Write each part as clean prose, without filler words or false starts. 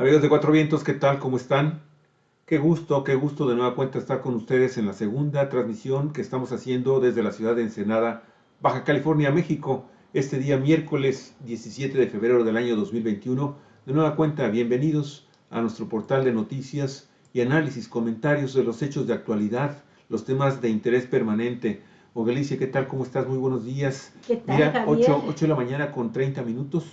Amigos de Cuatro Vientos, ¿qué tal? ¿Cómo están? Qué gusto de nueva cuenta estar con ustedes en la segunda transmisión que estamos haciendo desde la ciudad de Ensenada, Baja California, México, este día miércoles 17 de febrero del año 2021. De nueva cuenta, bienvenidos a nuestro portal de noticias y análisis, comentarios de los hechos de actualidad, los temas de interés permanente. Ogelicia, ¿qué tal? ¿Cómo estás? Muy buenos días. ¿Qué tal, Mira, Javier? 8 de la mañana con 30 minutos,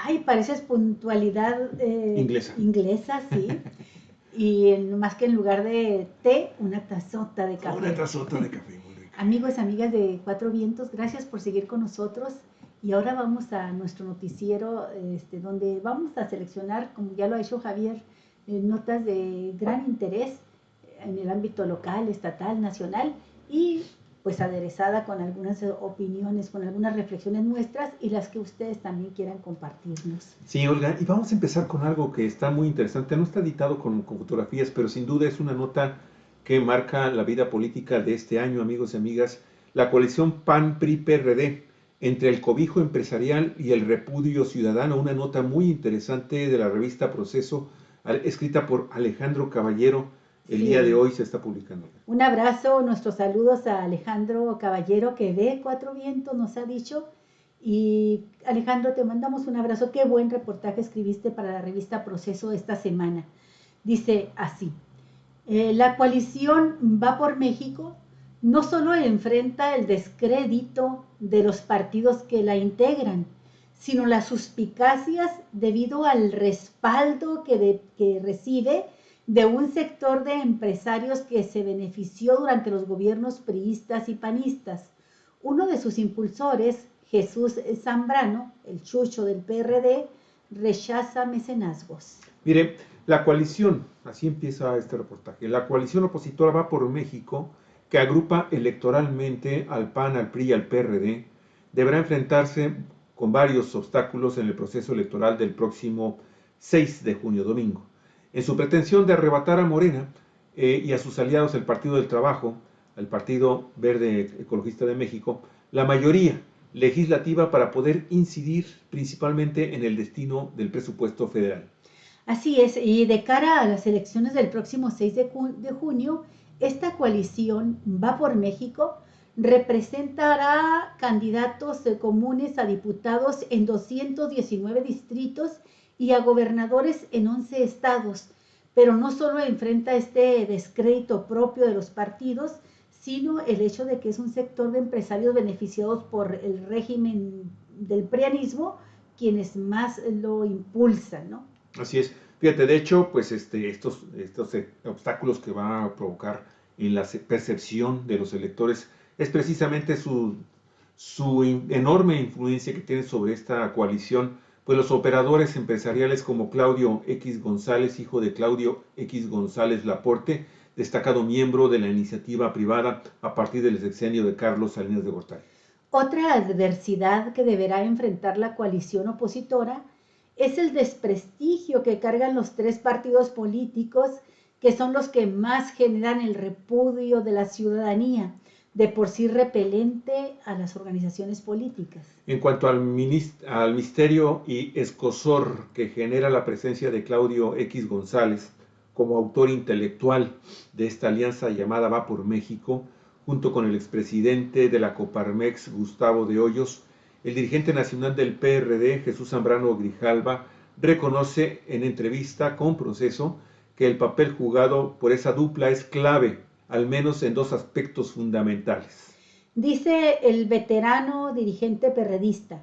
Ay, pareces puntualidad inglesa. inglesa, sí. Y más que en lugar de té, una tazota de Una café. tazota de café, muy rica. Amigos, amigas de Cuatro Vientos, gracias por seguir con nosotros. Y ahora vamos a nuestro noticiero, donde vamos a seleccionar, como ya lo ha hecho Javier, notas de gran interés en el ámbito local, estatal, nacional y pues aderezada con algunas opiniones, con algunas reflexiones nuestras y las que ustedes también quieran compartirnos. Sí, Olga, y vamos a empezar con algo que está muy interesante. No está editado con fotografías, pero sin duda es una nota que marca la vida política de este año, amigos y amigas. La coalición PAN-PRI-PRD entre el cobijo empresarial y el repudio ciudadano. Una nota muy interesante de la revista Proceso, escrita por Alejandro Caballero. El día de Sí, hoy se está publicando. un abrazo, nuestros saludos a Alejandro Caballero que ve Cuatro Vientos, nos ha dicho. Y Alejandro, te mandamos un abrazo. Qué buen reportaje escribiste para la revista Proceso esta semana. Dice así, la coalición Va por México no solo enfrenta el descrédito de los partidos que la integran, sino las suspicacias debido al respaldo que recibe de un sector de empresarios que se benefició durante los gobiernos priistas y panistas. Uno de sus impulsores, Jesús Zambrano, el chucho del PRD, rechaza mecenazgos. Mire, la coalición, así empieza este reportaje, la coalición opositora Va por México, que agrupa electoralmente al PAN, al PRI y al PRD, deberá enfrentarse con varios obstáculos en el proceso electoral del próximo 6 de junio, domingo. En su pretensión de arrebatar a Morena y a sus aliados, el Partido del Trabajo, el Partido Verde Ecologista de México, la mayoría legislativa para poder incidir principalmente en el destino del presupuesto federal. Así es, y de cara a las elecciones del próximo 6 de junio, esta coalición Va por México representará candidatos comunes a diputados en 219 distritos y a gobernadores en 11 estados, pero no solo enfrenta este descrédito propio de los partidos, sino el hecho de que es un sector de empresarios beneficiados por el régimen del prianismo quienes más lo impulsan, ¿no? Así es. Fíjate, de hecho, pues estos obstáculos que va a provocar en la percepción de los electores es precisamente su enorme influencia que tiene sobre esta coalición, pues los operadores empresariales como Claudio X González, hijo de Claudio X González Laporte, destacado miembro de la iniciativa privada a partir del sexenio de Carlos Salinas de Gortari. Otra adversidad que deberá enfrentar la coalición opositora es el desprestigio que cargan los tres partidos políticos que son los que más generan el repudio de la ciudadanía, de por sí repelente a las organizaciones políticas. En cuanto al misterio y escozor que genera la presencia de Claudio X González como autor intelectual de esta alianza llamada Va por México, junto con el expresidente de la Coparmex, Gustavo de Hoyos, el dirigente nacional del PRD, Jesús Zambrano Grijalva, reconoce en entrevista con Proceso que el papel jugado por esa dupla es clave, al menos en dos aspectos fundamentales. Dice el veterano dirigente perredista,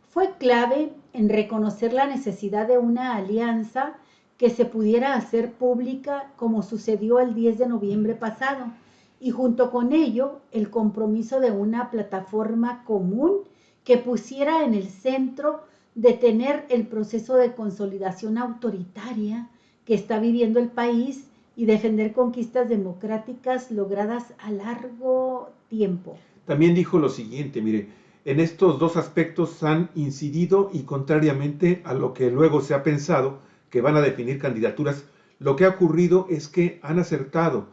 fue clave en reconocer la necesidad de una alianza que se pudiera hacer pública como sucedió el 10 de noviembre pasado y junto con ello el compromiso de una plataforma común que pusiera en el centro detener el proceso de consolidación autoritaria que está viviendo el país y defender conquistas democráticas logradas a largo tiempo. También dijo lo siguiente, mire, en estos dos aspectos han incidido y contrariamente a lo que luego se ha pensado que van a definir candidaturas, lo que ha ocurrido es que han acercado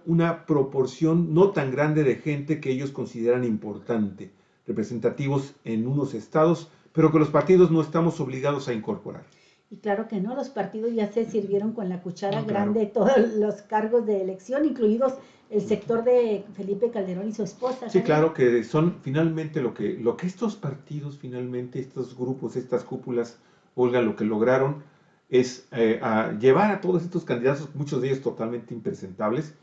una proporción no tan grande de gente que ellos consideran importante, representativos en unos estados, pero que los partidos no estamos obligados a incorporar. Y claro que no, los partidos ya se sirvieron con la cuchara No, grande claro. todos los cargos de elección, incluidos el sector de Felipe Calderón y su esposa, Sí, Javier. claro que son finalmente lo que estos partidos, finalmente, estos grupos, estas cúpulas, Olga, lo que lograron es a llevar a todos estos candidatos, muchos de ellos totalmente impresentables,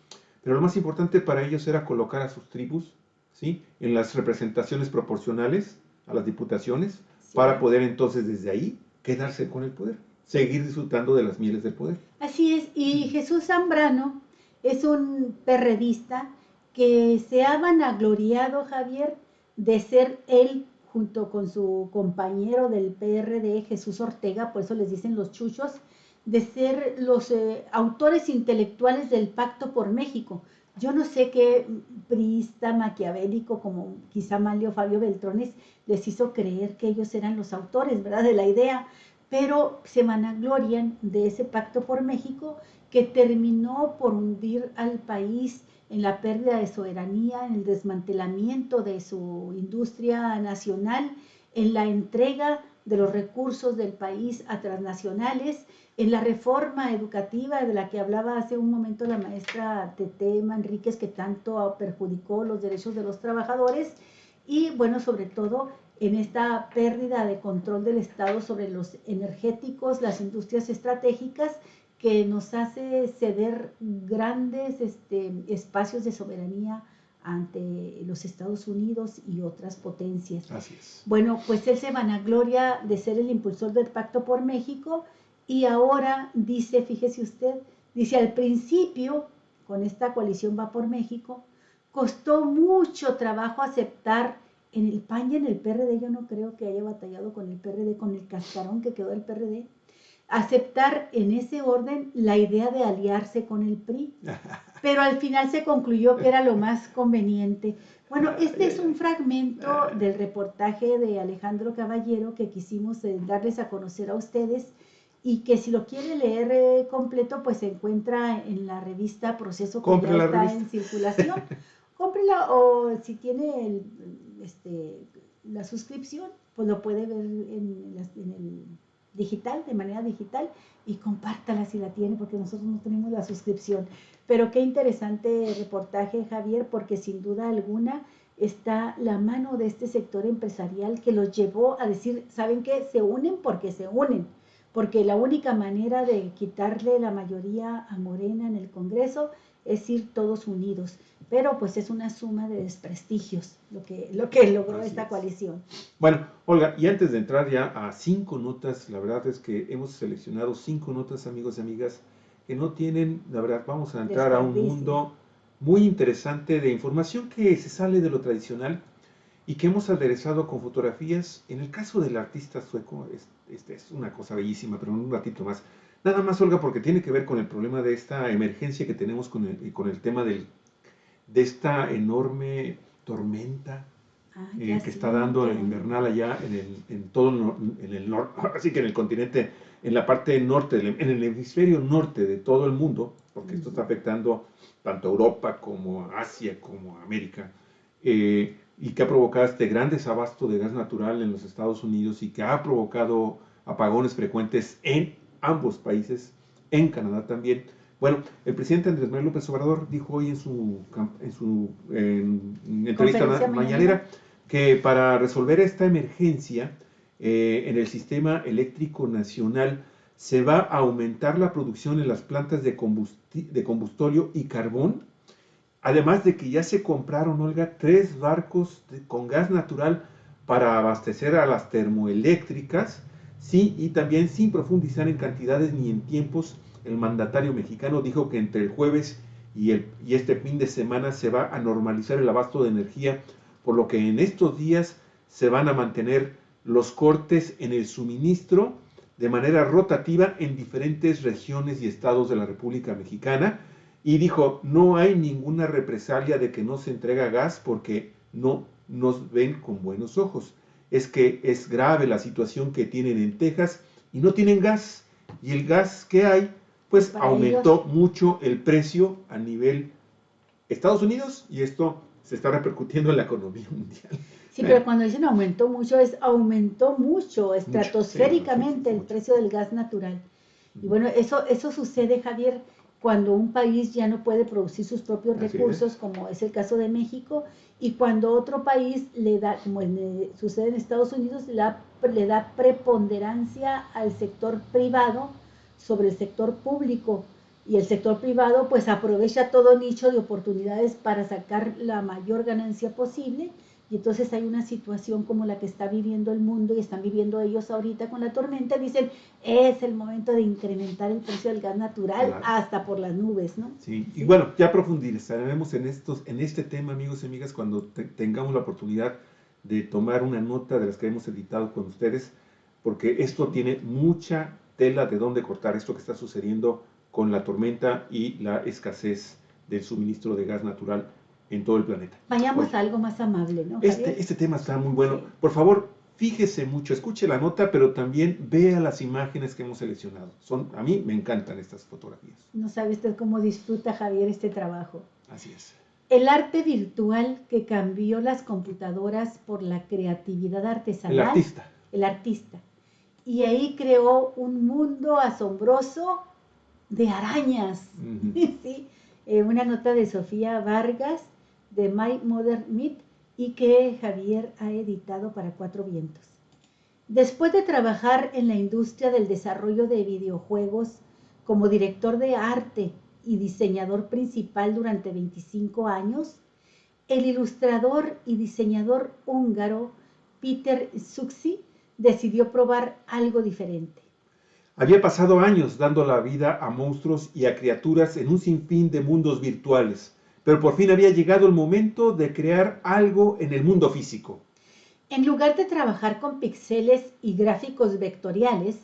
pero lo más importante para ellos era colocar a sus tribus, ¿sí?, en las representaciones proporcionales a las diputaciones, para Sí. poder entonces desde ahí quedarse con el poder, seguir disfrutando de las mieles del poder. Así es, y Jesús Zambrano es un perredista que se ha vanagloriado, Javier, de ser él, junto con su compañero del PRD, Jesús Ortega, por eso les dicen los chuchos, de ser los autores intelectuales del Pacto por México. Yo no sé qué priista maquiavélico, como quizá Manlio Fabio Beltrones, les hizo creer que ellos eran los autores, ¿verdad?, de la idea, pero se vanaglorian de ese Pacto por México que terminó por hundir al país en la pérdida de soberanía, en el desmantelamiento de su industria nacional, en la entrega de los recursos del país a transnacionales, en la reforma educativa de la que hablaba hace un momento la maestra Tete Manríquez, que tanto perjudicó los derechos de los trabajadores, y bueno, sobre todo en esta pérdida de control del Estado sobre los energéticos, las industrias estratégicas, que nos hace ceder grandes espacios de soberanía ante los Estados Unidos y otras potencias. Así es. Bueno, pues él se vanagloria de ser el impulsor del Pacto por México y ahora dice, fíjese usted, dice al principio, con esta coalición Va por México, costó mucho trabajo aceptar en el PAN y en el PRD, yo no creo que haya batallado con el PRD, con el cascarón que quedó el PRD, aceptar en ese orden la idea de aliarse con el PRI, pero al final se concluyó que era lo más conveniente. Bueno, este es un fragmento del reportaje de Alejandro Caballero que quisimos darles a conocer a ustedes y que si lo quiere leer completo, pues se encuentra en la revista Proceso, que Compre ya la está revista. en circulación. Cómprela, o si tiene la suscripción, pues lo puede ver en el digital, de manera digital, y compártala si la tiene, porque nosotros no tenemos la suscripción. Pero qué interesante reportaje, Javier, porque sin duda alguna está la mano de este sector empresarial que los llevó a decir, ¿saben qué? Se unen porque se unen, porque la única manera de quitarle la mayoría a Morena en el Congreso es ir todos unidos. Pero pues es una suma de desprestigios lo que logró Así esta es. coalición. Bueno, Olga, y antes de entrar ya a 5 notas, la verdad es que hemos seleccionado 5 notas, amigos y amigas, que no tienen, la verdad, vamos a entrar a un mundo muy interesante de información que se sale de lo tradicional y que hemos aderezado con fotografías. En el caso del artista sueco, es una cosa bellísima, pero en un ratito más. Nada más, Olga, porque tiene que ver con el problema de esta emergencia que tenemos con el tema de esta enorme tormenta que está dando invernal allá en todo en el norte, así que en el continente, en la parte norte, en el hemisferio norte de todo el mundo, porque esto está afectando tanto a Europa como a Asia como a América, y que ha provocado este gran desabasto de gas natural en los Estados Unidos y que ha provocado apagones frecuentes en ambos países, en Canadá también. Bueno, el presidente Andrés Manuel López Obrador dijo hoy en su entrevista mañanera que para resolver esta emergencia en el sistema eléctrico nacional se va a aumentar la producción en las plantas de combustorio y carbón, además de que ya se compraron, Olga, 3 barcos con gas natural para abastecer a las termoeléctricas, sí, y también sin profundizar en cantidades ni en tiempos. El mandatario mexicano dijo que entre el jueves y este fin de semana se va a normalizar el abasto de energía, por lo que en estos días se van a mantener los cortes en el suministro de manera rotativa en diferentes regiones y estados de la República Mexicana. Y dijo, no hay ninguna represalia de que no se entrega gas porque no nos ven con buenos ojos. Es que es grave la situación que tienen en Texas y no tienen gas. Y el gas que hay, pues aumentó mucho el precio a nivel Estados Unidos y esto se está repercutiendo en la economía mundial. Sí, pero cuando dicen aumentó mucho, aumentó mucho, estratosféricamente el precio del gas natural. Y bueno, eso sucede, Javier, cuando un país ya no puede producir sus propios recursos, como es el caso de México, y cuando otro país le da, como sucede en Estados Unidos, le da preponderancia al sector privado sobre el sector público. Y el sector privado pues aprovecha todo nicho de oportunidades para sacar la mayor ganancia posible. Y entonces hay una situación como la que está viviendo el mundo y están viviendo ellos ahorita con la tormenta. Dicen, es el momento de incrementar el precio del gas natural hasta por las nubes, ¿no? Sí, y bueno, ya profundizaremos en este tema, amigos y amigas, cuando tengamos la oportunidad de tomar una nota de las que hemos editado con ustedes, porque esto tiene mucha tela de dónde cortar, esto que está sucediendo con la tormenta y la escasez del suministro de gas natural en todo el planeta. Vayamos a algo más amable, ¿no, Javier? Este tema está muy bueno. Sí. Por favor, fíjese mucho, escuche la nota, pero también vea las imágenes que hemos seleccionado. A mí me encantan estas fotografías. No sabe usted cómo disfruta, Javier, este trabajo. Así es. El arte virtual que cambió las computadoras por la creatividad artesanal. El artista. El artista. Y ahí creó un mundo asombroso de arañas. Sí. Una nota de Sofía Vargas, de My Modern Myth, y que Javier ha editado para Cuatro Vientos. Después de trabajar en la industria del desarrollo de videojuegos como director de arte y diseñador principal durante 25 años, el ilustrador y diseñador húngaro Peter Suksi decidió probar algo diferente. Había pasado años dando la vida a monstruos y a criaturas en un sinfín de mundos virtuales, pero por fin había llegado el momento de crear algo en el mundo físico. En lugar de trabajar con píxeles y gráficos vectoriales,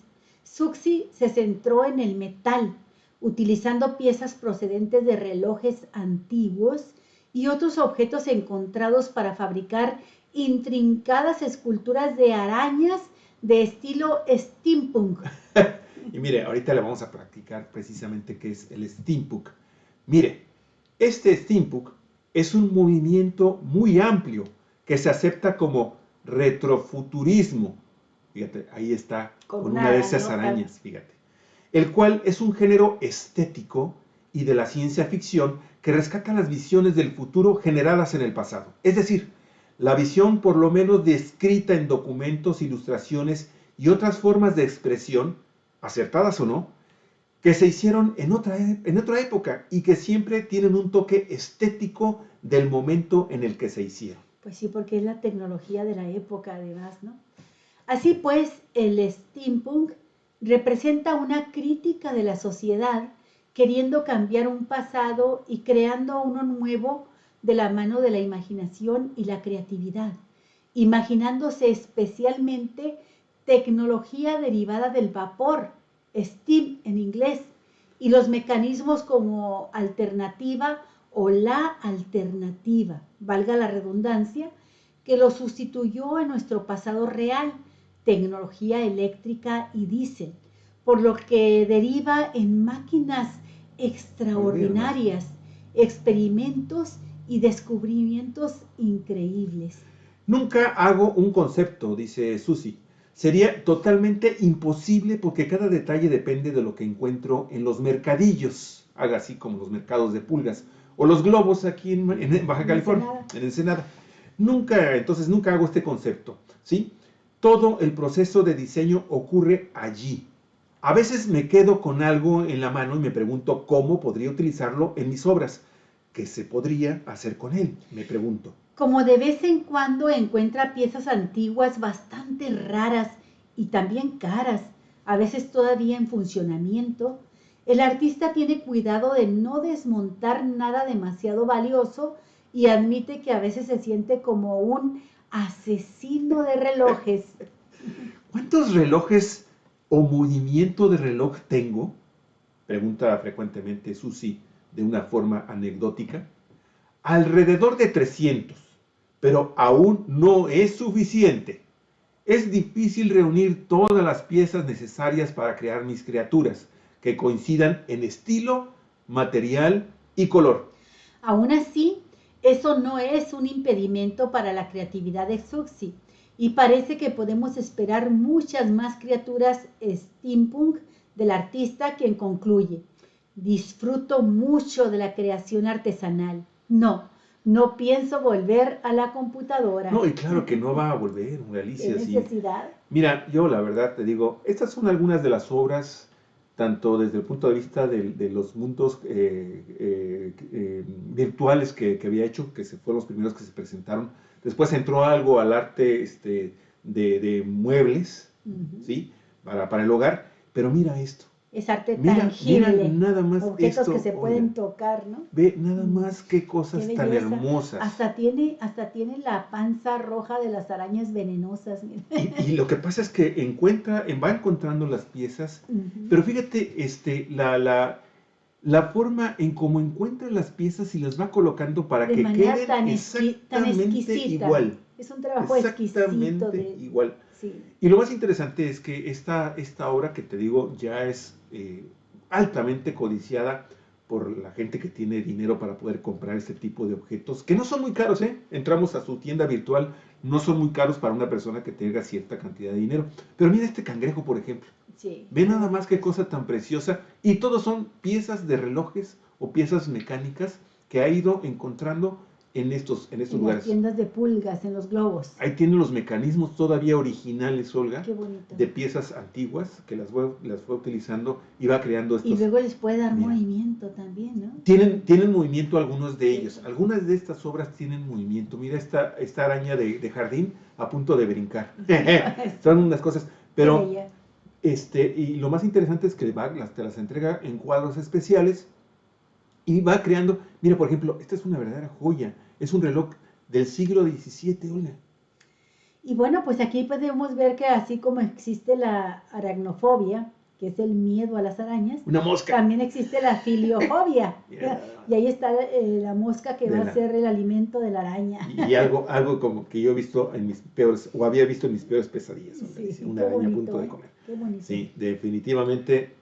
Suksi se centró en el metal, utilizando piezas procedentes de relojes antiguos y otros objetos encontrados para fabricar intrincadas esculturas de arañas de estilo steampunk. Y mire, ahorita le vamos a practicar precisamente qué es el steampunk. Mire, este steampunk es un movimiento muy amplio que se acepta como retrofuturismo. Fíjate, ahí está, con una de esas arañas, fíjate. El cual es un género estético y de la ciencia ficción que rescata las visiones del futuro generadas en el pasado. Es decir, la visión por lo menos descrita en documentos, ilustraciones y otras formas de expresión, acertadas o no, que se hicieron en otra época y que siempre tienen un toque estético del momento en el que se hicieron. Pues sí, porque es la tecnología de la época además, ¿no? Así pues, el steampunk representa una crítica de la sociedad queriendo cambiar un pasado y creando uno nuevo de la mano de la imaginación y la creatividad, imaginándose especialmente tecnología derivada del vapor, steam en inglés, y los mecanismos como alternativa o la alternativa, valga la redundancia, que lo sustituyó en nuestro pasado real, tecnología eléctrica y diésel, por lo que deriva en máquinas extraordinarias, experimentos y descubrimientos increíbles. Nunca hago un concepto, dice Susi. Sería totalmente imposible porque cada detalle depende de lo que encuentro en los mercadillos, haga así como los mercados de pulgas, o los globos aquí en Baja California, en Ensenada. Entonces nunca hago este concepto, ¿sí? Todo el proceso de diseño ocurre allí. A veces me quedo con algo en la mano y me pregunto cómo podría utilizarlo en mis obras. ¿Qué se podría hacer con él? Me pregunto. Como de vez en cuando encuentra piezas antiguas bastante raras y también caras, a veces todavía en funcionamiento, el artista tiene cuidado de no desmontar nada demasiado valioso y admite que a veces se siente como un asesino de relojes. ¿Cuántos relojes o movimiento de reloj tengo? Pregunta frecuentemente Susi de una forma anecdótica. Alrededor de 300, pero aún no es suficiente. Es difícil reunir todas las piezas necesarias para crear mis criaturas, que coincidan en estilo, material y color. Aún así, Eso no es un impedimento para la creatividad de Xuxi, y parece que podemos esperar muchas más criaturas steampunk del artista, quien concluye: disfruto mucho de la creación artesanal. No pienso volver a la computadora. No, y claro que no va a volver, ¿Qué Alicia, sí. necesidad? Mira, yo la verdad te digo, estas son algunas de las obras, tanto desde el punto de vista de los mundos virtuales que había hecho, que fueron los primeros que se presentaron. Después entró algo al arte de muebles, ¿sí? Para el hogar. Pero mira esto. Es arte Mira tangible, nada más objetos esto, que se oiga, pueden tocar, ¿no? ve nada más qué cosas Qué tan belleza. hermosas. Hasta tiene la panza roja de las arañas venenosas. Mira. Y lo que pasa es que va encontrando las piezas, pero fíjate, la forma en cómo encuentra las piezas y las va colocando para De que manera queden tan exactamente exquisita. igual. Es un trabajo exquisito. Exactamente igual. Sí. Y lo más interesante es que esta obra que te digo ya es altamente codiciada por la gente que tiene dinero para poder comprar este tipo de objetos, que no son muy caros, ¿eh? Entramos a su tienda virtual, no son muy caros para una persona que tenga cierta cantidad de dinero. Pero mira este cangrejo, por ejemplo. Sí. Ve nada más qué cosa tan preciosa. Y todos son piezas de relojes o piezas mecánicas que ha ido encontrando en estos En las lugares. tiendas de pulgas, en los globos. Ahí tienen los mecanismos todavía originales, Olga, Qué bonito. de piezas antiguas que las fue utilizando y va creando estos. Y luego les puede dar Mira, movimiento también, ¿no? tienen movimiento algunos de Sí. ellos. Algunas de estas obras tienen movimiento. Mira esta araña de jardín a punto de brincar. Son unas cosas. Pero, y lo más interesante es que te las entrega en cuadros especiales y va creando. Mira, por ejemplo, esta es una verdadera joya. Es un reloj del siglo XVII, Olga. Y bueno, pues aquí podemos ver que así como existe la aracnofobia, que es el miedo a las arañas, una mosca, también existe la filiofobia. Y ahí está la mosca que va a ser el alimento de la araña. Y algo como que yo he visto había visto en mis peores pesadillas. Sí, una araña bonito, a punto de comer. Qué bonito. Sí, definitivamente.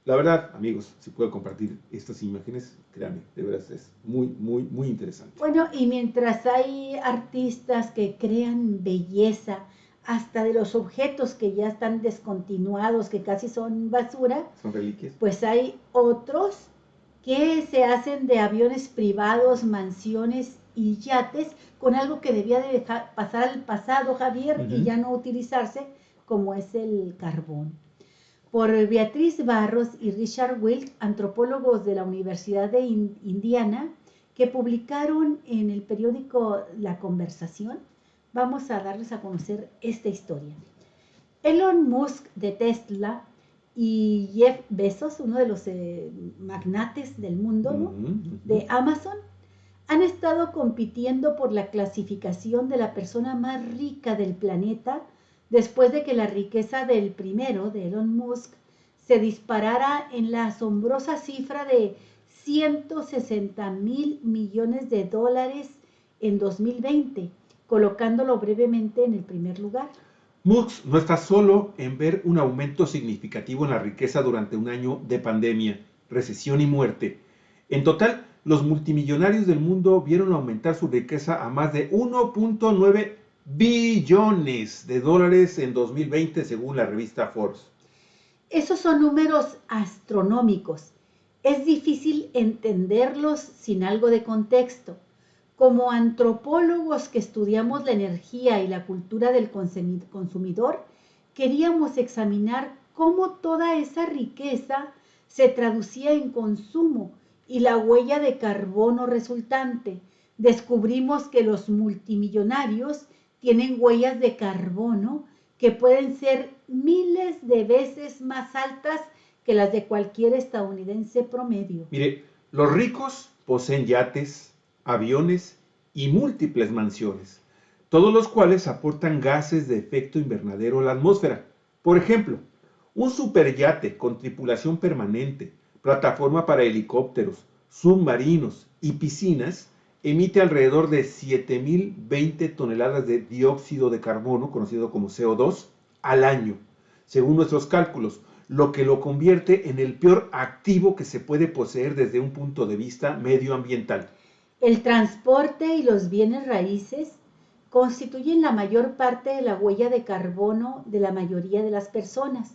La verdad, amigos, si puedo compartir estas imágenes, créanme, de verdad es muy, muy, muy interesante. Bueno, y mientras hay artistas que crean belleza, hasta de los objetos que ya están descontinuados, que casi son basura, son reliquias, pues hay otros que se hacen de aviones privados, mansiones y yates, con algo que debía de pasar al pasado, Javier, y ya no utilizarse, como es el carbón. Por Beatriz Barros y Richard Wilk, antropólogos de la Universidad de Indiana, que publicaron en el periódico La Conversación. Vamos a darles a conocer esta historia. Elon Musk de Tesla y Jeff Bezos, uno de los magnates del mundo, ¿no? De Amazon, han estado compitiendo por la clasificación de la persona más rica del planeta, después de que la riqueza del primero, de Elon Musk, se disparara en la asombrosa cifra de 160,000 millones de dólares en 2020, colocándolo brevemente en el primer lugar. Musk no está solo en ver un aumento significativo en la riqueza durante un año de pandemia, recesión y muerte. En total, los multimillonarios del mundo vieron aumentar su riqueza a más de 1.9 billones de dólares en 2020, según la revista Forbes. Esos son números astronómicos. Es difícil entenderlos sin algo de contexto. Como antropólogos que estudiamos la energía y la cultura del consumidor, queríamos examinar cómo toda esa riqueza se traducía en consumo y la huella de carbono resultante. Descubrimos que los multimillonarios tienen huellas de carbono que pueden ser miles de veces más altas que las de cualquier estadounidense promedio. Mire, los ricos poseen yates, aviones y múltiples mansiones, todos los cuales aportan gases de efecto invernadero a la atmósfera. Por ejemplo, un superyate con tripulación permanente, plataforma para helicópteros, submarinos y piscinas emite alrededor de 7,020 toneladas de dióxido de carbono, conocido como CO2, al año, según nuestros cálculos, lo que lo convierte en el peor activo que se puede poseer desde un punto de vista medioambiental. El transporte y los bienes raíces constituyen la mayor parte de la huella de carbono de la mayoría de las personas,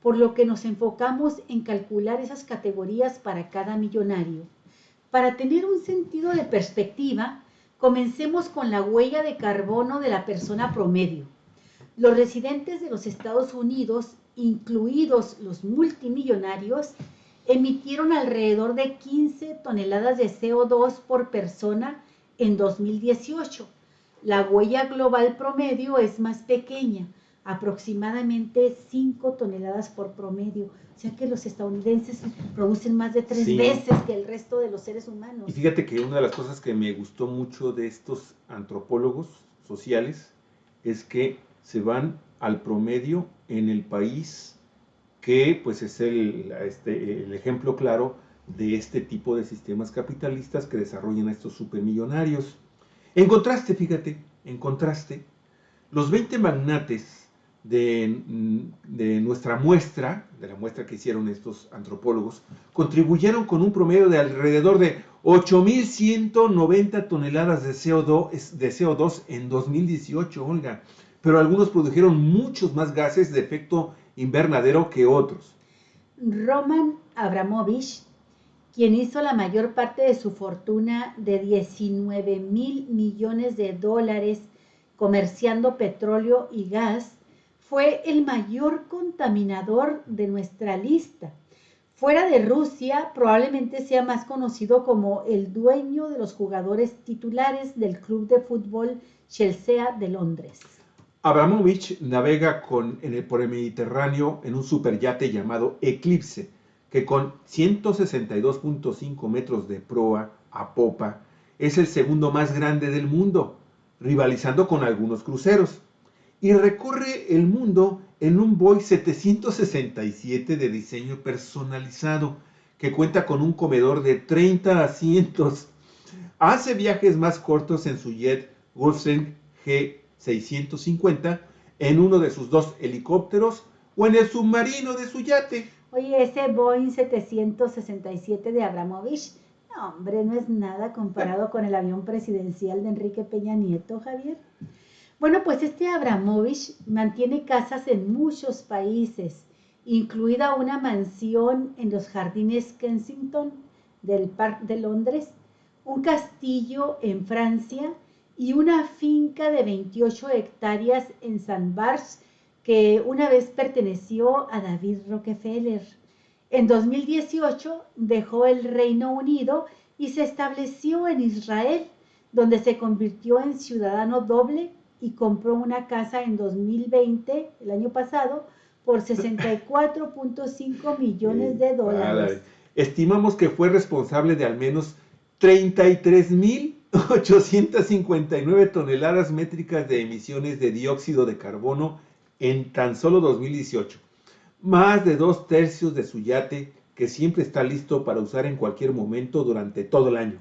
por lo que nos enfocamos en calcular esas categorías para cada millonario. Para tener un sentido de perspectiva, comencemos con la huella de carbono de la persona promedio. Los residentes de los Estados Unidos, incluidos los multimillonarios, emitieron alrededor de 15 toneladas de CO2 por persona en 2018. La huella global promedio es más pequeña, aproximadamente 5 toneladas por promedio. O sea que los estadounidenses producen más de 3 veces que el resto de los seres humanos. Y fíjate que una de las cosas que me gustó mucho de estos antropólogos sociales es que se van al promedio en el país que pues es el ejemplo claro de este tipo de sistemas capitalistas que desarrollan a estos supermillonarios. En contraste, fíjate, los 20 magnates de nuestra muestra, de la muestra que hicieron estos antropólogos, contribuyeron con un promedio de alrededor de 8.190 toneladas de CO2 en 2018, Olga. Pero algunos produjeron muchos más gases de efecto invernadero que otros. Roman Abramovich, quien hizo la mayor parte de su fortuna de 19.000 millones de dólares comerciando petróleo y gas, fue el mayor contaminador de nuestra lista. Fuera de Rusia, probablemente sea más conocido como el dueño de los jugadores titulares del club de fútbol Chelsea de Londres. Abramovich navega por el Mediterráneo en un superyate llamado Eclipse, que con 162.5 metros de proa a popa es el segundo más grande del mundo, rivalizando con algunos cruceros, y recorre el mundo en un Boeing 767 de diseño personalizado, que cuenta con un comedor de 30 asientos. Hace viajes más cortos en su jet Gulfstream G650, en uno de sus 2 helicópteros o en el submarino de su yate. Oye, ese Boeing 767 de Abramovich, no, hombre, no es nada comparado con el avión presidencial de Enrique Peña Nieto, Javier. Bueno, pues este Abramovich mantiene casas en muchos países, incluida una mansión en los jardines Kensington del Parque de Londres, un castillo en Francia y una finca de 28 hectáreas en San Barth, que una vez perteneció a David Rockefeller. En 2018 dejó el Reino Unido y se estableció en Israel, donde se convirtió en ciudadano doble y compró una casa en 2020, el año pasado, por 64.5 millones de dólares. Estimamos que fue responsable de al menos 33.859 toneladas métricas de emisiones de dióxido de carbono en tan solo 2018. Más de 2/3 de su yate, que siempre está listo para usar en cualquier momento durante todo el año.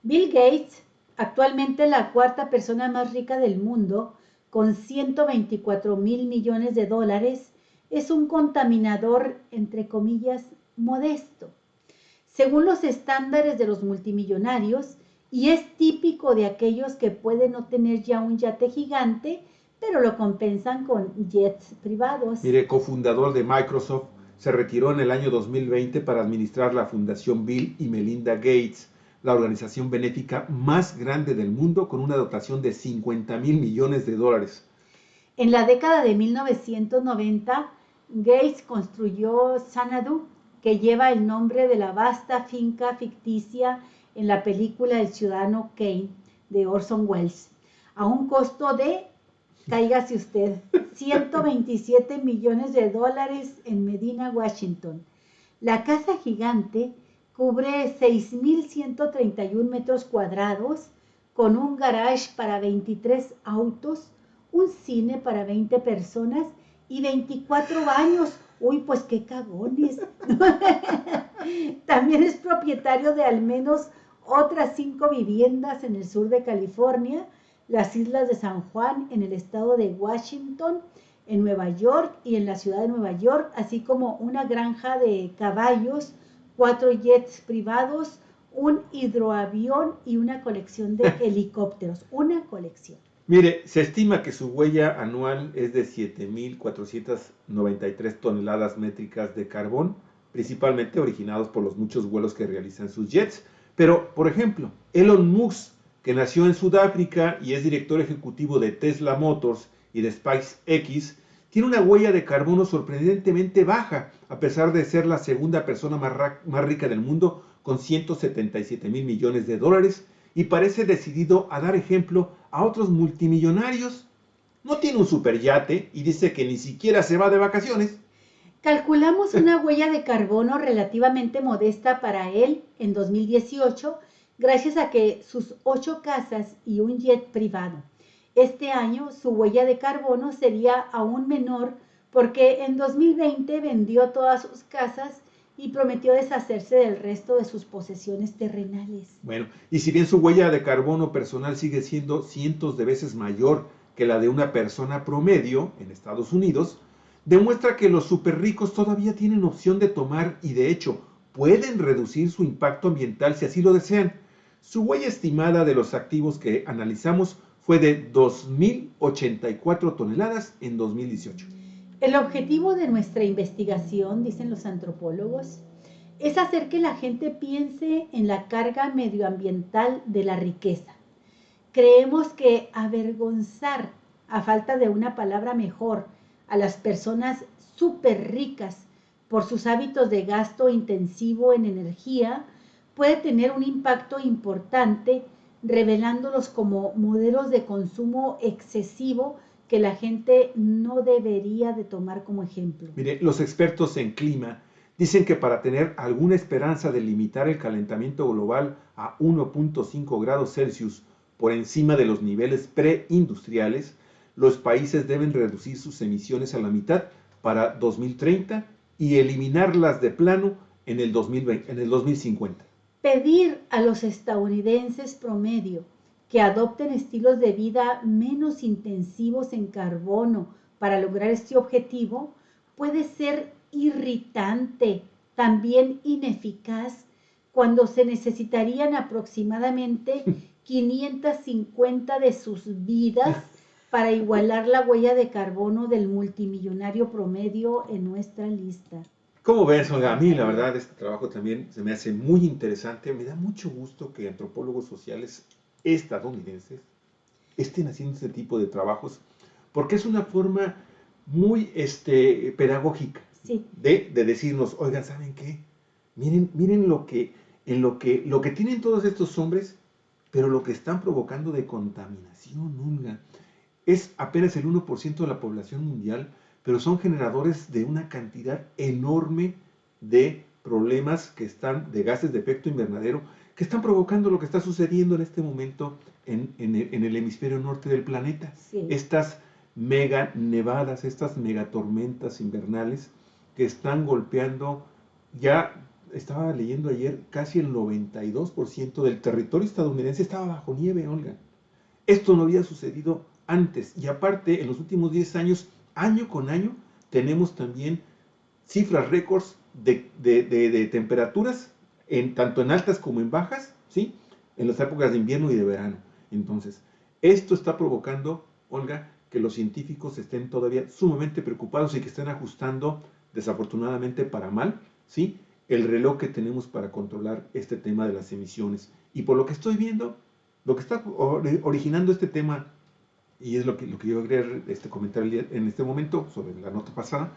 Bill Gates, actualmente la cuarta persona más rica del mundo, con 124.000 millones de dólares, es un contaminador, entre comillas, modesto, según los estándares de los multimillonarios, y es típico de aquellos que pueden no tener ya un yate gigante, pero lo compensan con jets privados. Mire, cofundador de Microsoft, se retiró en el año 2020 para administrar la Fundación Bill y Melinda Gates, la organización benéfica más grande del mundo, con una dotación de 50.000 millones de dólares. En la década de 1990, Gates construyó Xanadu, que lleva el nombre de la vasta finca ficticia en la película El Ciudadano Kane de Orson Welles, a un costo de, cáigase usted, 127 millones de dólares en Medina, Washington. La casa gigante cubre 6.131 metros cuadrados, con un garage para 23 autos, un cine para 20 personas y 24 baños. Uy, pues qué cagones. También es propietario de al menos otras 5 viviendas en el sur de California, las islas de San Juan en el estado de Washington, en Nueva York y en la ciudad de Nueva York, así como una granja de caballos, 4 jets privados, un hidroavión y una colección de helicópteros. Una colección. Mire, se estima que su huella anual es de 7.493 toneladas métricas de carbón, principalmente originados por los muchos vuelos que realizan sus jets. Pero, por ejemplo, Elon Musk, que nació en Sudáfrica y es director ejecutivo de Tesla Motors y de SpaceX, tiene una huella de carbono sorprendentemente baja, a pesar de ser la segunda persona más rica del mundo, con 177 mil millones de dólares, y parece decidido a dar ejemplo a otros multimillonarios. No tiene un superyate y dice que ni siquiera se va de vacaciones. Calculamos una huella de carbono relativamente modesta para él en 2018, gracias a que sus 8 casas y un jet privado. Este año su huella de carbono sería aún menor porque en 2020 vendió todas sus casas y prometió deshacerse del resto de sus posesiones terrenales. Bueno, y si bien su huella de carbono personal sigue siendo cientos de veces mayor que la de una persona promedio en Estados Unidos, demuestra que los superricos todavía tienen opción de tomar y de hecho pueden reducir su impacto ambiental si así lo desean. Su huella estimada de los activos que analizamos fue de 2.084 toneladas en 2018. El objetivo de nuestra investigación, dicen los antropólogos, es hacer que la gente piense en la carga medioambiental de la riqueza. Creemos que avergonzar, a falta de una palabra mejor, a las personas súper ricas por sus hábitos de gasto intensivo en energía puede tener un impacto importante, revelándolos como modelos de consumo excesivo que la gente no debería de tomar como ejemplo. Mire, los expertos en clima dicen que para tener alguna esperanza de limitar el calentamiento global a 1.5 grados Celsius por encima de los niveles preindustriales, los países deben reducir sus emisiones a la mitad para 2030 y eliminarlas de plano en el 2050. Pedir a los estadounidenses promedio que adopten estilos de vida menos intensivos en carbono para lograr este objetivo puede ser irritante, también ineficaz, cuando se necesitarían aproximadamente 550 de sus vidas para igualar la huella de carbono del multimillonario promedio en nuestra lista. ¿Cómo ves, Olga? A mí, la verdad, este trabajo también se me hace muy interesante. Me da mucho gusto que antropólogos sociales estadounidenses estén haciendo este tipo de trabajos, porque es una forma muy pedagógica Sí. de decirnos, oigan, ¿saben qué? Miren lo que tienen todos estos hombres, pero lo que están provocando de contaminación, Olga. Es apenas el 1% de la población mundial, pero son generadores de una cantidad enorme de problemas de gases de efecto invernadero, que están provocando lo que está sucediendo en este momento en el hemisferio norte del planeta. Sí. Estas mega nevadas, estas megatormentas invernales que están golpeando, ya estaba leyendo ayer, casi el 92% del territorio estadounidense estaba bajo nieve, Olga. Esto no había sucedido antes. Y aparte, en los últimos 10 años, año con año, tenemos también cifras récords de temperaturas, tanto en altas como en bajas, ¿sí? En las épocas de invierno y de verano. Entonces, esto está provocando, Olga, que los científicos estén todavía sumamente preocupados y que estén ajustando, desafortunadamente para mal, ¿sí? El reloj que tenemos para controlar este tema de las emisiones. Y por lo que estoy viendo, lo que está originando este tema, y es lo que yo quería comentar en este momento sobre la nota pasada,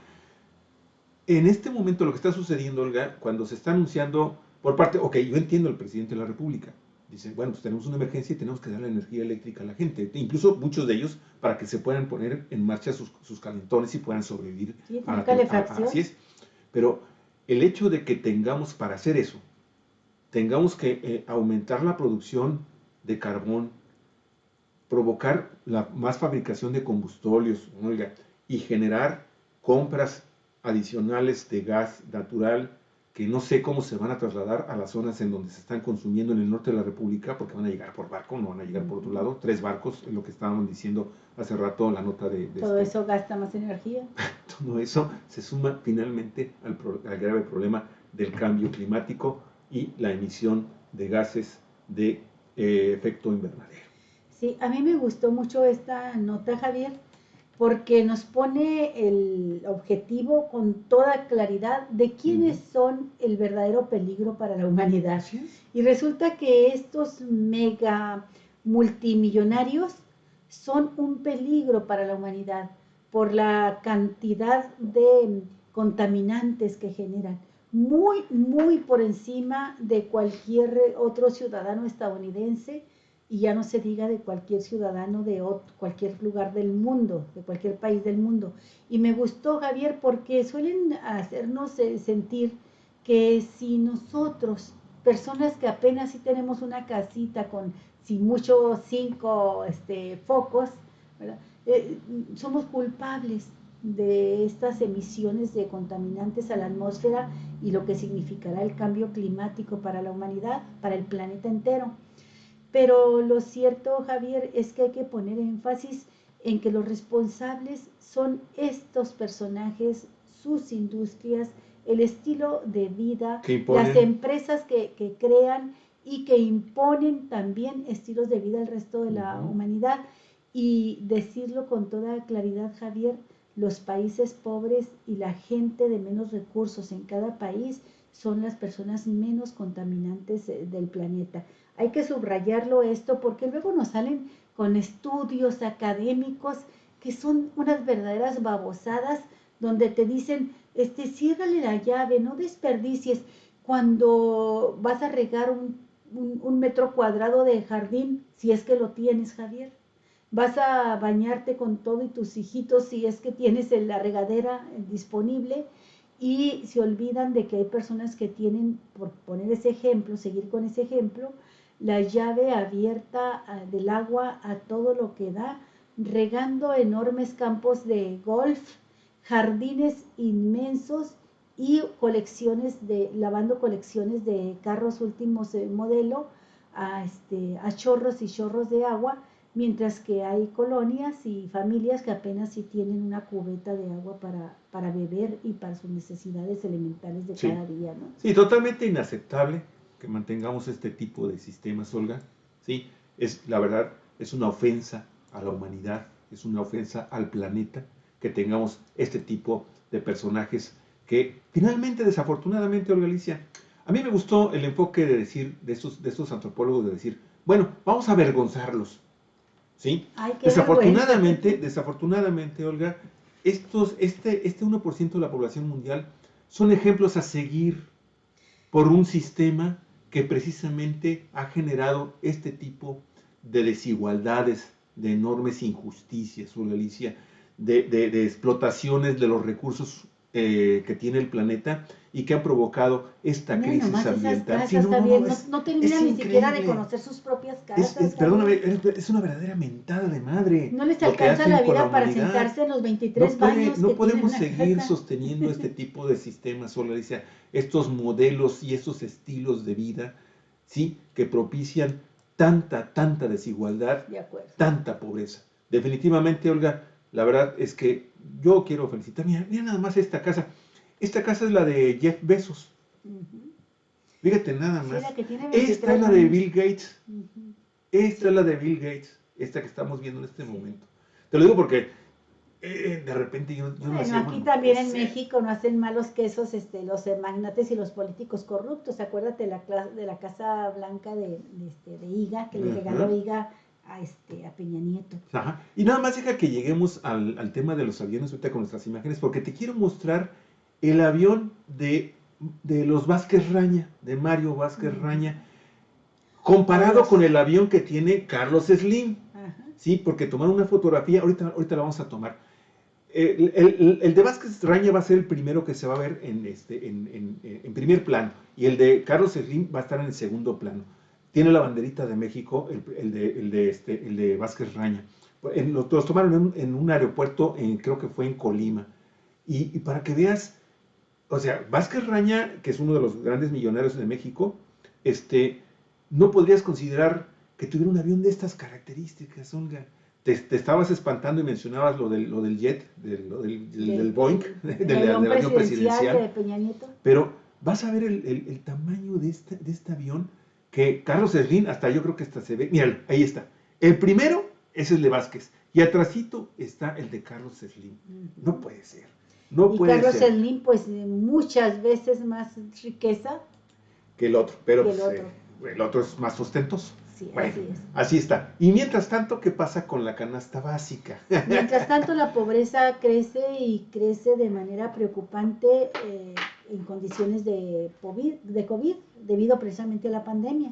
en este momento lo que está sucediendo, Olga, cuando se está anunciando por parte, ok, yo entiendo al presidente de la República, dice, bueno, pues tenemos una emergencia y tenemos que dar la energía eléctrica a la gente, incluso muchos de ellos para que se puedan poner en marcha sus calentones y puedan sobrevivir. Sí, con calefacción. Así es, pero el hecho de que tengamos para hacer eso, tengamos que aumentar la producción de carbón, provocar más fabricación de combustóleos, Olga, y generar compras adicionales de gas natural que no sé cómo se van a trasladar a las zonas en donde se están consumiendo en el norte de la República, porque van a llegar por barco, no van a llegar por otro lado. 3 barcos, es lo que estábamos diciendo hace rato, la nota de todo eso gasta más energía. Todo eso se suma finalmente al grave problema del cambio climático y la emisión de gases de efecto invernadero. Sí, a mí me gustó mucho esta nota, Javier, porque nos pone el objetivo con toda claridad de quiénes son el verdadero peligro para la humanidad. Y resulta que estos mega multimillonarios son un peligro para la humanidad por la cantidad de contaminantes que generan, muy, muy por encima de cualquier otro ciudadano estadounidense, y ya no se diga de cualquier ciudadano de cualquier lugar del mundo, de cualquier país del mundo. Y me gustó, Javier, porque suelen hacernos sentir que si nosotros, personas que apenas sí tenemos una casita con, si mucho, 5 focos, ¿verdad? Somos culpables de estas emisiones de contaminantes a la atmósfera y lo que significará el cambio climático para la humanidad, para el planeta entero. Pero lo cierto, Javier, es que hay que poner énfasis en que los responsables son estos personajes, sus industrias, el estilo de vida, las empresas que crean y que imponen también estilos de vida al resto de la humanidad. Y decirlo con toda claridad, Javier, los países pobres y la gente de menos recursos en cada país son las personas menos contaminantes del planeta. Hay que subrayarlo esto porque luego nos salen con estudios académicos que son unas verdaderas babosadas donde te dicen, ciérrale la llave, no desperdicies. Cuando vas a regar un metro cuadrado de jardín, si es que lo tienes, Javier, vas a bañarte con todo y tus hijitos si es que tienes la regadera disponible, y se olvidan de que hay personas que tienen, por poner ese ejemplo, seguir con ese ejemplo, la llave abierta del agua a todo lo que da, regando enormes campos de golf, jardines inmensos y lavando colecciones de carros últimos modelo a chorros y chorros de agua, mientras que hay colonias y familias que apenas si tienen una cubeta de agua para beber y para sus necesidades elementales de cada día, ¿no? Sí, totalmente inaceptable que mantengamos este tipo de sistemas, Olga. Sí, la verdad, es una ofensa a la humanidad, es una ofensa al planeta que tengamos este tipo de personajes que finalmente, desafortunadamente, Olga Alicia, a mí me gustó el enfoque de decir, de estos antropólogos, de decir, bueno, vamos a avergonzarlos, ¿sí? Ay, Desafortunadamente, Olga, este 1% de la población mundial son ejemplos a seguir por un sistema que precisamente ha generado este tipo de desigualdades, de enormes injusticias, Olga Alicia, de explotaciones de los recursos que tiene el planeta y que han provocado esta crisis ambiental. No terminan ni siquiera de conocer sus propias casas. Perdóname, es una verdadera mentada de madre. No les alcanza la vida para sentarse en los 23 baños. No podemos seguir sosteniendo este tipo de sistemas, Olga Alicia, estos modelos y estos estilos de vida, ¿sí?, que propician tanta desigualdad, tanta pobreza. Definitivamente, Olga, la verdad es que yo quiero felicitar. Mira nada más esta casa. Esta casa es la de Jeff Bezos. Fíjate nada más. Esta es la de Bill Gates. Esta es la de Bill Gates. Esta que estamos viendo en este momento. Te lo digo porque de repente yo no sé. Aquí también en México no hacen malos quesos los magnates y los políticos corruptos. Acuérdate de la Casa Blanca de Iga, que le regaló Iga a Peña Nieto. Ajá. Y nada más deja que lleguemos al tema de los aviones ahorita con nuestras imágenes, porque te quiero mostrar el avión de los Vázquez Raña, de Mario Vázquez Raña, comparado con el avión que tiene Carlos Slim. Sí, porque tomaron una fotografía, ahorita la vamos a tomar. El de Vázquez Raña va a ser el primero que se va a ver en primer plano, y el de Carlos Slim va a estar en el segundo plano. Tiene la banderita de México, el de Vázquez Raña. Los tomaron en un aeropuerto, creo que fue en Colima. Y para que veas, o sea, Vázquez Raña, que es uno de los grandes millonarios de México, no podrías considerar que tuviera un avión de estas características, Olga. Te estabas espantando y mencionabas lo del jet, del Boeing, del avión presidencial. De Peña Nieto. Pero vas a ver el tamaño de este avión. que Carlos Slim, hasta yo creo que hasta se ve, míralo, ahí está. El primero es el de Vázquez, y atrásito está el de Carlos Slim. No puede ser, no Y puede Carlos ser. Slim, pues muchas veces más riqueza Que el otro, pero que el pues, otro. el otro es más ostentoso. Sí, Bueno, así es. así está. Y mientras tanto, ¿qué pasa con la canasta básica? Mientras tanto, la pobreza crece y crece de manera preocupante en condiciones de COVID, debido precisamente a la pandemia.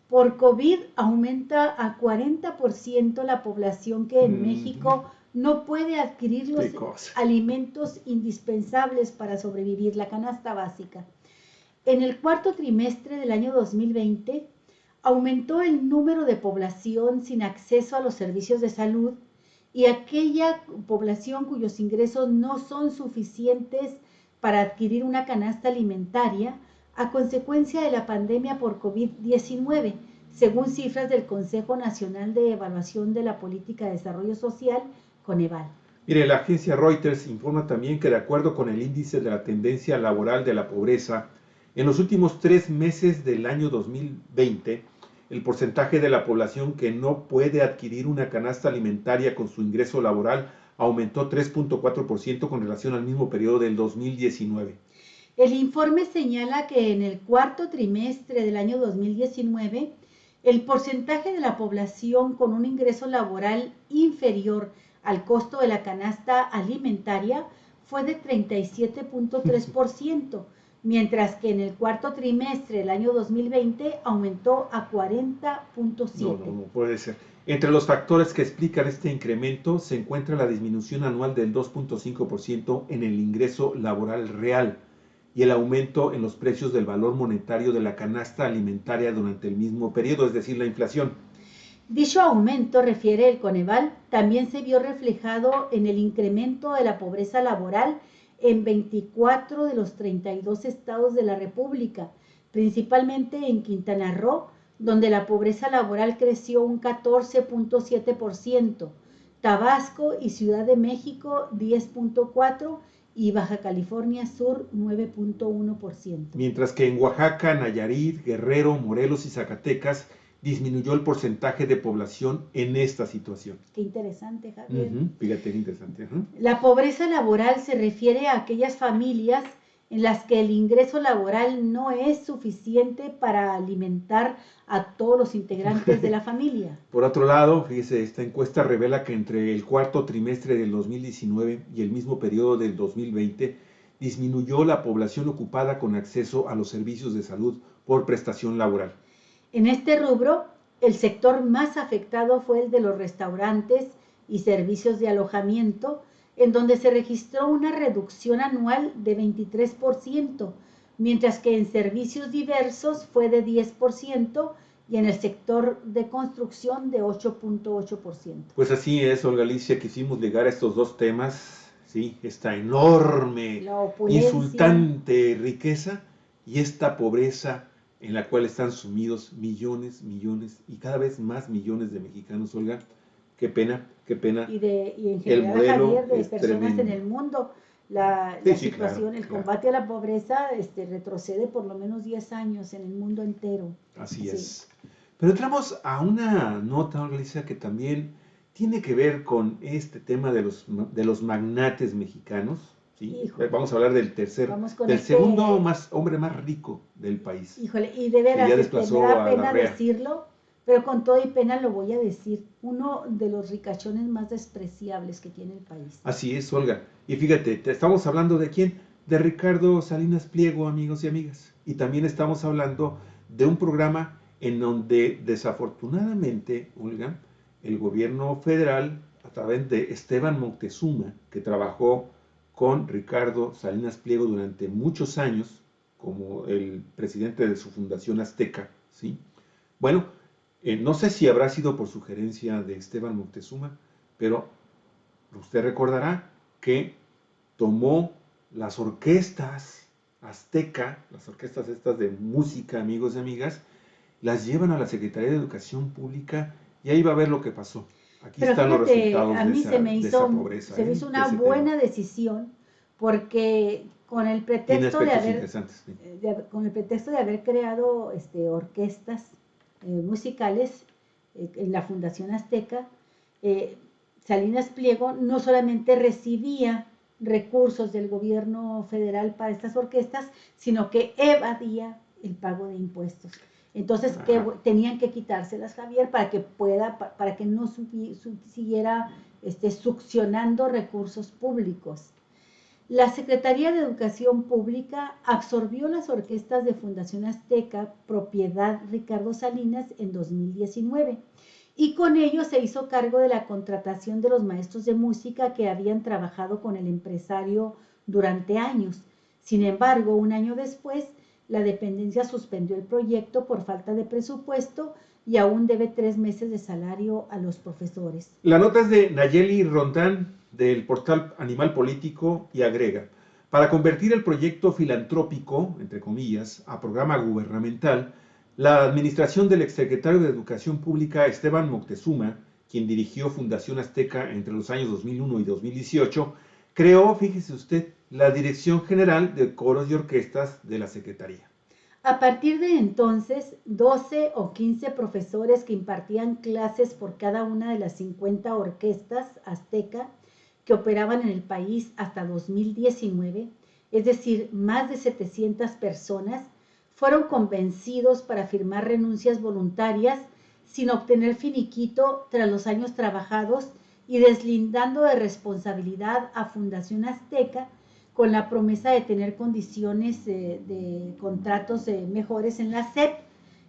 Por COVID aumenta a 40% la población que en México no puede adquirir los alimentos indispensables para sobrevivir, la canasta básica. En el cuarto trimestre del año 2020, aumentó el número de población sin acceso a los servicios de salud y aquella población cuyos ingresos no son suficientes para adquirir una canasta alimentaria a consecuencia de la pandemia por COVID-19, según cifras del Consejo Nacional de Evaluación de la Política de Desarrollo Social, Coneval. Mire, la agencia Reuters informa también que de acuerdo con el índice de la tendencia laboral de la pobreza, en los últimos 3 meses del año 2020, el porcentaje de la población que no puede adquirir una canasta alimentaria con su ingreso laboral aumentó 3.4% con relación al mismo periodo del 2019. El informe señala que en el cuarto trimestre del año 2019, el porcentaje de la población con un ingreso laboral inferior al costo de la canasta alimentaria fue de 37.3%, mientras que en el cuarto trimestre del año 2020 aumentó a 40.7%. No puede ser. Entre los factores que explican este incremento se encuentra la disminución anual del 2.5% en el ingreso laboral real y el aumento en los precios del valor monetario de la canasta alimentaria durante el mismo periodo, es decir, la inflación. Dicho aumento, refiere el Coneval, también se vio reflejado en el incremento de la pobreza laboral en 24 de los 32 estados de la República, principalmente en Quintana Roo, donde la pobreza laboral creció un 14.7%, Tabasco y Ciudad de México 10.4% y Baja California Sur 9.1%. Mientras que en Oaxaca, Nayarit, Guerrero, Morelos y Zacatecas disminuyó el porcentaje de población en esta situación. Qué interesante, Javier. Fíjate qué interesante. La pobreza laboral se refiere a aquellas familias en las que el ingreso laboral no es suficiente para alimentar a todos los integrantes de la familia. Por otro lado, fíjese, esta encuesta revela que entre el cuarto trimestre del 2019 y el mismo periodo del 2020 disminuyó la población ocupada con acceso a los servicios de salud por prestación laboral. En este rubro, el sector más afectado fue el de los restaurantes y servicios de alojamiento, en donde se registró una reducción anual de 23%, mientras que en servicios diversos fue de 10% y en el sector de construcción de 8.8%. Pues así es, Olga Alicia, quisimos ligar a estos dos temas, ¿sí? Esta enorme, insultante riqueza y esta pobreza en la cual están sumidos millones y cada vez más millones de mexicanos, Olga. Qué pena. Y en general, Javier, de personas tremendo en el mundo. La situación, claro, el combate a la pobreza retrocede por lo menos 10 años en el mundo entero. Así es. Pero entramos a una nota, Olga Alicia, que también tiene que ver con este tema de los magnates mexicanos. ¿Sí? Vamos a hablar del segundo hombre más rico del país. Híjole, y de veras, me da pena decirlo, pero con todo y pena lo voy a decir, uno de los ricachones más despreciables que tiene el país. Así es, Olga. Y fíjate, estamos hablando de quién, de Ricardo Salinas Pliego, amigos y amigas. Y también estamos hablando de un programa en donde desafortunadamente, Olga, el gobierno federal, a través de Esteban Moctezuma, que trabajó con Ricardo Salinas Pliego durante muchos años, como el presidente de su fundación azteca, ¿sí? Bueno, no sé si habrá sido por sugerencia de Esteban Moctezuma, pero usted recordará que tomó las orquestas azteca, las orquestas estas de música, amigos y amigas, las llevan a la Secretaría de Educación Pública y ahí va a ver lo que pasó. Aquí pero están fíjate, los resultados a mí de esa pobreza. Se me hizo una buena decisión porque con el Tiene pretexto aspectos interesantes. Sí. con el pretexto de haber creado orquestas musicales en la Fundación Azteca, Salinas Pliego no solamente recibía recursos del gobierno federal para estas orquestas, sino que evadía el pago de impuestos. Entonces tenían que quitárselas, Javier, para que no siguiera succionando recursos públicos. La Secretaría de Educación Pública absorbió las orquestas de Fundación Azteca, propiedad Ricardo Salinas, en 2019, y con ello se hizo cargo de la contratación de los maestros de música que habían trabajado con el empresario durante años. Sin embargo, un año después, la dependencia suspendió el proyecto por falta de presupuesto y aún debe 3 meses de salario a los profesores. La nota es de Nayeli Rondán, del portal Animal Político, y agrega: para convertir el proyecto filantrópico, entre comillas, a programa gubernamental, la administración del exsecretario de Educación Pública, Esteban Moctezuma, quien dirigió Fundación Azteca entre los años 2001 y 2018, creó, fíjese usted, la Dirección General de Coros y Orquestas de la Secretaría. A partir de entonces, 12 o 15 profesores que impartían clases por cada una de las 50 orquestas azteca que operaban en el país hasta 2019, es decir, más de 700 personas, fueron convencidos para firmar renuncias voluntarias sin obtener finiquito tras los años trabajados y deslindando de responsabilidad a Fundación Azteca con la promesa de tener condiciones de contratos mejores en la SEP,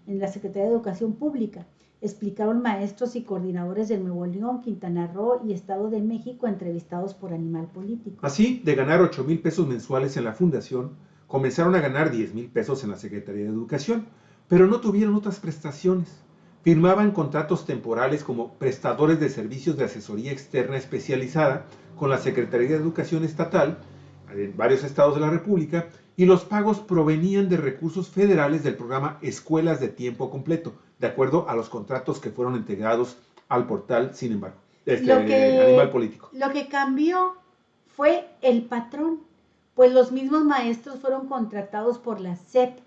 en la Secretaría de Educación Pública, explicaron maestros y coordinadores de Nuevo León, Quintana Roo y Estado de México entrevistados por Animal Político. Así, de ganar 8,000 pesos mensuales en la fundación, comenzaron a ganar 10,000 pesos en la Secretaría de Educación, pero no tuvieron otras prestaciones. Firmaban contratos temporales como prestadores de servicios de asesoría externa especializada con la Secretaría de Educación Estatal en varios estados de la República, y los pagos provenían de recursos federales del programa Escuelas de Tiempo Completo, de acuerdo a los contratos que fueron integrados al portal, sin embargo, Animal Político. Lo que cambió fue el patrón, pues los mismos maestros fueron contratados por la SEP,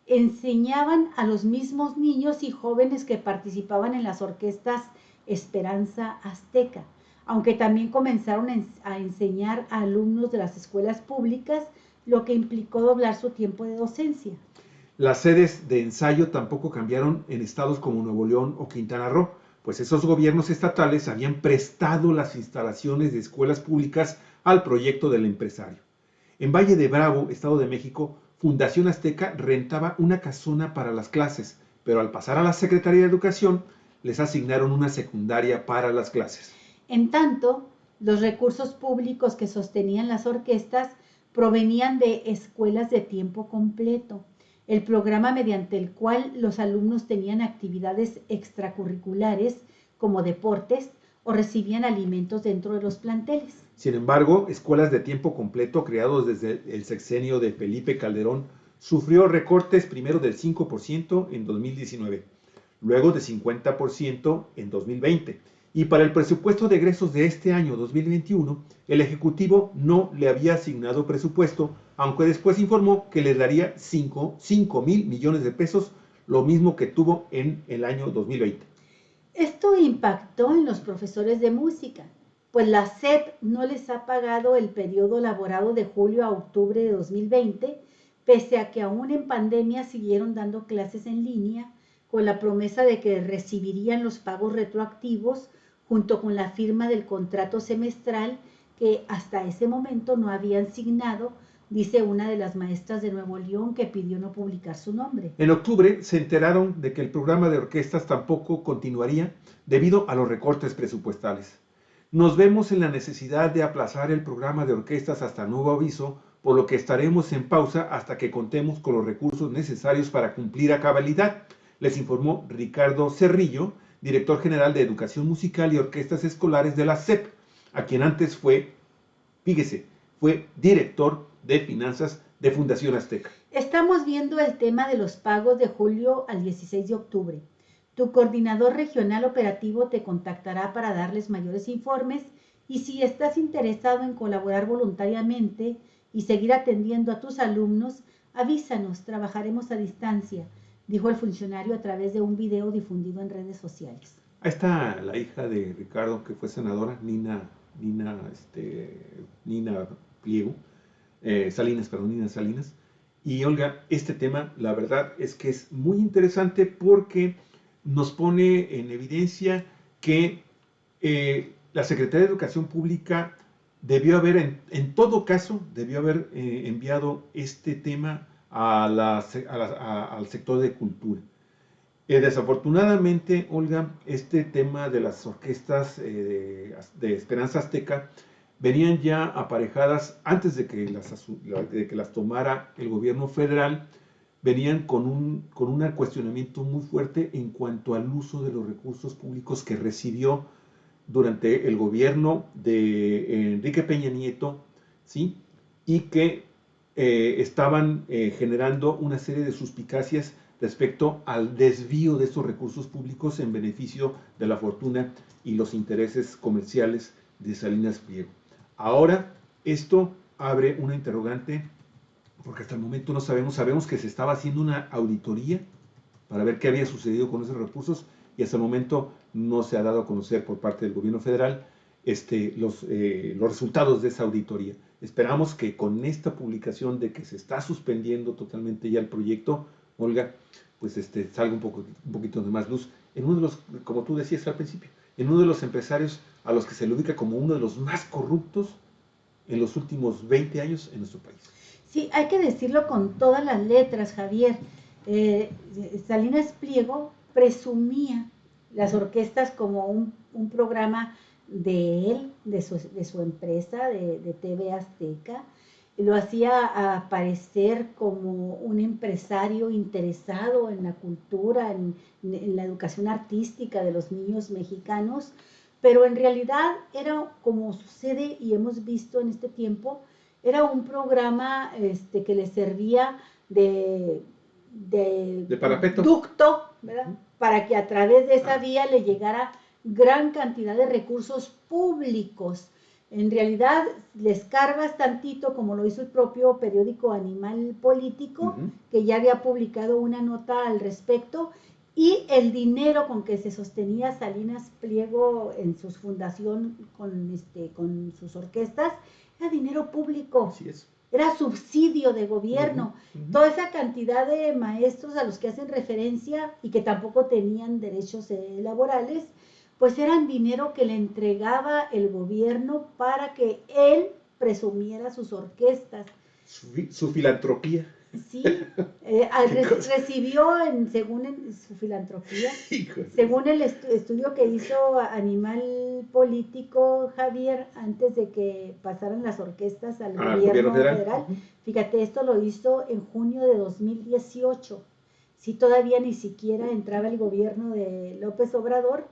enseñaban a los mismos niños y jóvenes que participaban en las orquestas Esperanza Azteca, aunque también comenzaron a enseñar a alumnos de las escuelas públicas, lo que implicó doblar su tiempo de docencia. Las sedes de ensayo tampoco cambiaron en estados como Nuevo León o Quintana Roo, pues esos gobiernos estatales habían prestado las instalaciones de escuelas públicas al proyecto del empresario. En Valle de Bravo, Estado de México, Fundación Azteca rentaba una casona para las clases, pero al pasar a la Secretaría de Educación, les asignaron una secundaria para las clases. En tanto, los recursos públicos que sostenían las orquestas provenían de escuelas de tiempo completo, el programa mediante el cual los alumnos tenían actividades extracurriculares como deportes o recibían alimentos dentro de los planteles. Sin embargo, escuelas de tiempo completo creados desde el sexenio de Felipe Calderón sufrió recortes primero del 5% en 2019, luego de 50% en 2020. Y para el presupuesto de egresos de este año 2021, el Ejecutivo no le había asignado presupuesto, aunque después informó que le daría 5,000 millones de pesos, lo mismo que tuvo en el año 2020. Esto impactó en los profesores de música, pues la SEP no les ha pagado el periodo laborado de julio a octubre de 2020, pese a que aún en pandemia siguieron dando clases en línea, con la promesa de que recibirían los pagos retroactivos junto con la firma del contrato semestral que hasta ese momento no habían signado, dice una de las maestras de Nuevo León que pidió no publicar su nombre. En octubre se enteraron de que el programa de orquestas tampoco continuaría debido a los recortes presupuestales. Nos vemos en la necesidad de aplazar el programa de orquestas hasta nuevo aviso, por lo que estaremos en pausa hasta que contemos con los recursos necesarios para cumplir a cabalidad, les informó Ricardo Cerrillo, director general de Educación Musical y Orquestas Escolares de la SEP, a quien antes fue director de Finanzas de Fundación Azteca. Estamos viendo el tema de los pagos de julio al 16 de octubre. Tu coordinador regional operativo te contactará para darles mayores informes y si estás interesado en colaborar voluntariamente y seguir atendiendo a tus alumnos, avísanos, trabajaremos a distancia, dijo el funcionario a través de un video difundido en redes sociales. Ahí está la hija de Ricardo, que fue senadora, Nina Pliego, Nina Salinas. Y Olga, este tema, la verdad es que es muy interesante porque nos pone en evidencia que la Secretaría de Educación Pública debió haber, en todo caso, debió haber enviado este tema al sector de cultura. Desafortunadamente, Olga, este tema de las orquestas de Esperanza Azteca venían ya aparejadas antes de que las tomara el gobierno federal, venían con un cuestionamiento muy fuerte en cuanto al uso de los recursos públicos que recibió durante el gobierno de Enrique Peña Nieto, ¿sí? Y que estaban generando una serie de suspicacias respecto al desvío de estos recursos públicos en beneficio de la fortuna y los intereses comerciales de Salinas Pliego. Ahora, esto abre una interrogante, porque hasta el momento no sabemos que se estaba haciendo una auditoría para ver qué había sucedido con esos recursos, y hasta el momento no se ha dado a conocer por parte del gobierno federal los resultados de esa auditoría. Esperamos que con esta publicación de que se está suspendiendo totalmente ya el proyecto, Olga, pues salga un poquito de más luz en uno de los, como tú decías al principio, en uno de los empresarios a los que se le ubica como uno de los más corruptos en los últimos 20 años en nuestro país. Sí, hay que decirlo con todas las letras, Javier. Salinas Pliego presumía las orquestas como un programa de él, de su empresa, de TV Azteca. Lo hacía aparecer como un empresario interesado en la cultura, en la educación artística de los niños mexicanos, pero en realidad era, como sucede y hemos visto en este tiempo, era un programa que le servía de parapeto, ducto, ¿verdad? Para que a través de esa vía le llegara gran cantidad de recursos públicos. En realidad les cargas tantito, como lo hizo el propio periódico Animal Político, que ya había publicado una nota al respecto, y el dinero con que se sostenía Salinas Pliego en su fundación con sus orquestas era dinero público. Así es. Era subsidio de gobierno. Toda esa cantidad de maestros a los que hacen referencia y que tampoco tenían derechos laborales, pues eran dinero que le entregaba el gobierno para que él presumiera sus orquestas. Su filantropía. Sí, recibió, según su filantropía, según el estudio que hizo Animal Político, Javier, antes de que pasaran las orquestas al gobierno federal. Fíjate, esto lo hizo en junio de 2018. Sí, todavía ni siquiera entraba el gobierno de López Obrador,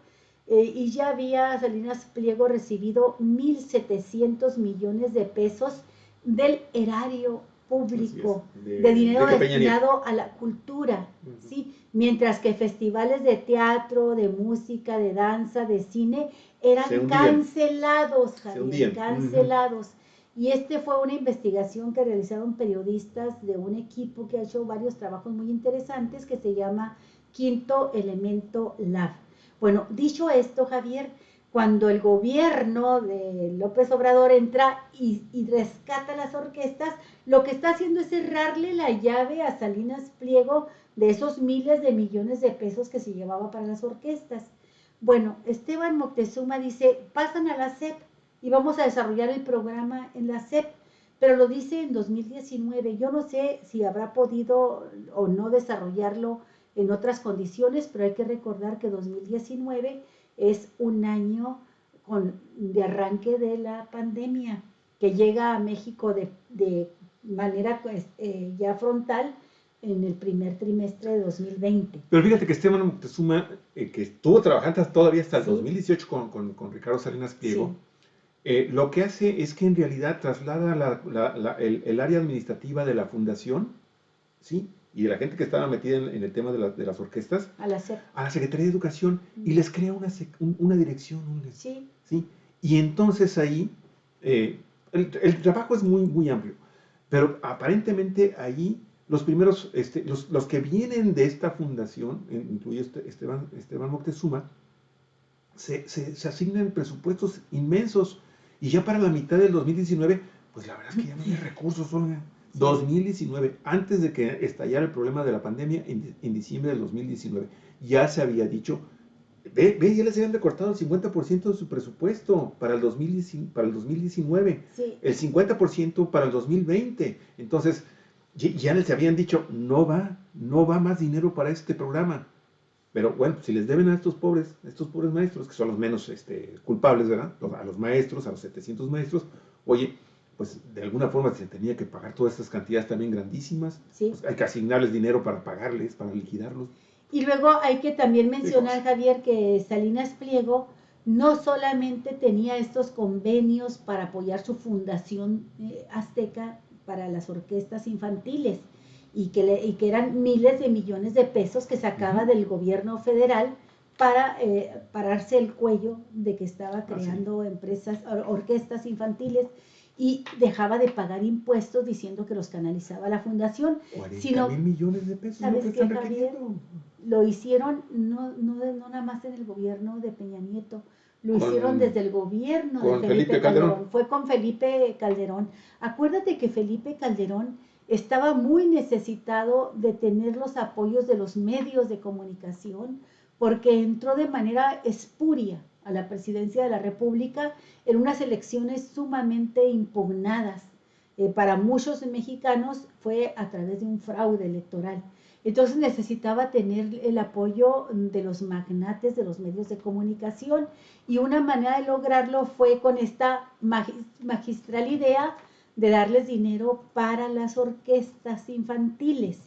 y ya había Salinas Pliego recibido 1,700 millones de pesos del erario público, de dinero destinado a la cultura, ¿sí? Mientras que festivales de teatro, de música, de danza, de cine eran cancelados, Javier, cancelados. Y fue una investigación que realizaron periodistas de un equipo que ha hecho varios trabajos muy interesantes, que se llama Quinto Elemento Lab. Bueno, dicho esto, Javier, cuando el gobierno de López Obrador entra y rescata las orquestas, lo que está haciendo es cerrarle la llave a Salinas Pliego de esos miles de millones de pesos que se llevaba para las orquestas. Bueno, Esteban Moctezuma dice, pasan a la SEP y vamos a desarrollar el programa en la SEP, pero lo dice en 2019. Yo no sé si habrá podido o no desarrollarlo en otras condiciones, pero hay que recordar que 2019 es un año de arranque de la pandemia, que llega a México de manera ya frontal en el primer trimestre de 2020. Pero fíjate que Esteban Moctezuma, que estuvo trabajando todavía hasta el 2018 con Ricardo Salinas Pliego, lo que hace es que en realidad traslada el área administrativa de la fundación, ¿sí?, y de la gente que estaba metida en el tema de las orquestas, a la Secretaría de Educación, y les crea una dirección. ¿Sí? Y entonces ahí, el trabajo es muy, muy amplio. Pero aparentemente ahí los primeros, los que vienen de esta fundación, incluye Esteban Moctezuma, se asignan presupuestos inmensos y ya para la mitad del 2019, pues la verdad es que ya no hay recursos, Olga. 2019, antes de que estallara el problema de la pandemia, en diciembre del 2019, ya se había dicho, ya les habían recortado el 50% de su presupuesto para el 2019, Sí. el 50% para el 2020. Entonces, ya les habían dicho, no va más dinero para este programa. Pero bueno, si les deben a estos pobres maestros, que son los menos culpables, ¿verdad? A los maestros, a los 700 maestros, oye, pues de alguna forma se tenía que pagar todas estas cantidades también grandísimas. Sí. Pues hay que asignarles dinero para pagarles, para liquidarlos. Y luego hay que también mencionar, Javier, que Salinas Pliego no solamente tenía estos convenios para apoyar su fundación azteca para las orquestas infantiles, y que eran miles de millones de pesos que sacaba del gobierno federal para pararse el cuello de que estaba creando orquestas infantiles, y dejaba de pagar impuestos diciendo que los canalizaba la fundación. 40,000 millones de pesos. ¿Sabes qué, Javier? Lo hicieron no nada más en el gobierno de Peña Nieto, lo hicieron desde el gobierno de Felipe Calderón. Fue con Felipe Calderón. Acuérdate que Felipe Calderón estaba muy necesitado de tener los apoyos de los medios de comunicación, porque entró de manera espuria a la presidencia de la República en unas elecciones sumamente impugnadas. Para muchos mexicanos fue a través de un fraude electoral. Entonces necesitaba tener el apoyo de los magnates de los medios de comunicación, y una manera de lograrlo fue con esta magistral idea de darles dinero para las orquestas infantiles.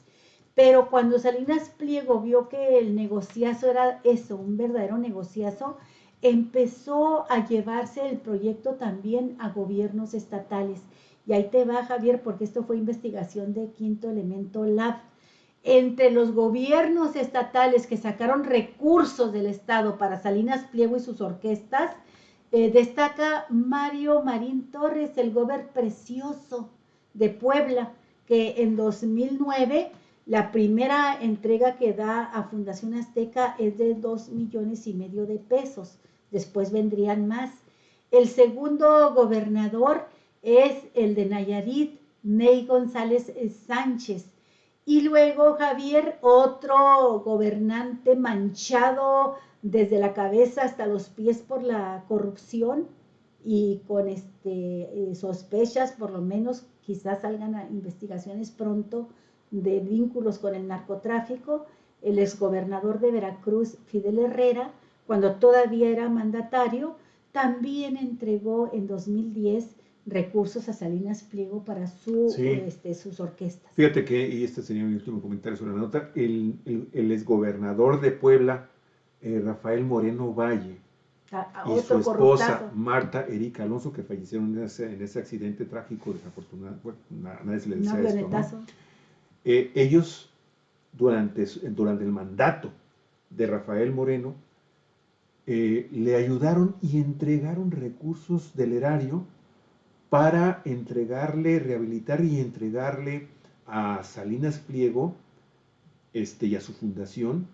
Pero cuando Salinas Pliego vio que el negociazo era eso, un verdadero negociazo, empezó a llevarse el proyecto también a gobiernos estatales. Y ahí te va, Javier, porque esto fue investigación de Quinto Elemento Lab. Entre los gobiernos estatales que sacaron recursos del Estado para Salinas Pliego y sus orquestas, destaca Mario Marín Torres, el gobernador precioso de Puebla, que en 2009 la primera entrega que da a Fundación Azteca es de 2,5 millones de pesos. Después vendrían más. El segundo gobernador es el de Nayarit, Ney González Sánchez. Y luego, Javier, otro gobernante manchado desde la cabeza hasta los pies por la corrupción, y con sospechas, por lo menos quizás salgan a investigaciones pronto, de vínculos con el narcotráfico, el exgobernador de Veracruz, Fidel Herrera, cuando todavía era mandatario, también entregó en 2010 recursos a Salinas Pliego para sus orquestas. Fíjate que, y este sería mi último comentario sobre la nota, el exgobernador de Puebla, Rafael Moreno Valle, y su esposa Marta Erika Alonso, que fallecieron en ese accidente trágico, desafortunado, bueno, nadie se le desea esto, ¿no? Ellos, durante el mandato de Rafael Moreno, le ayudaron y entregaron recursos del erario para rehabilitar y entregarle a Salinas Pliego y a su fundación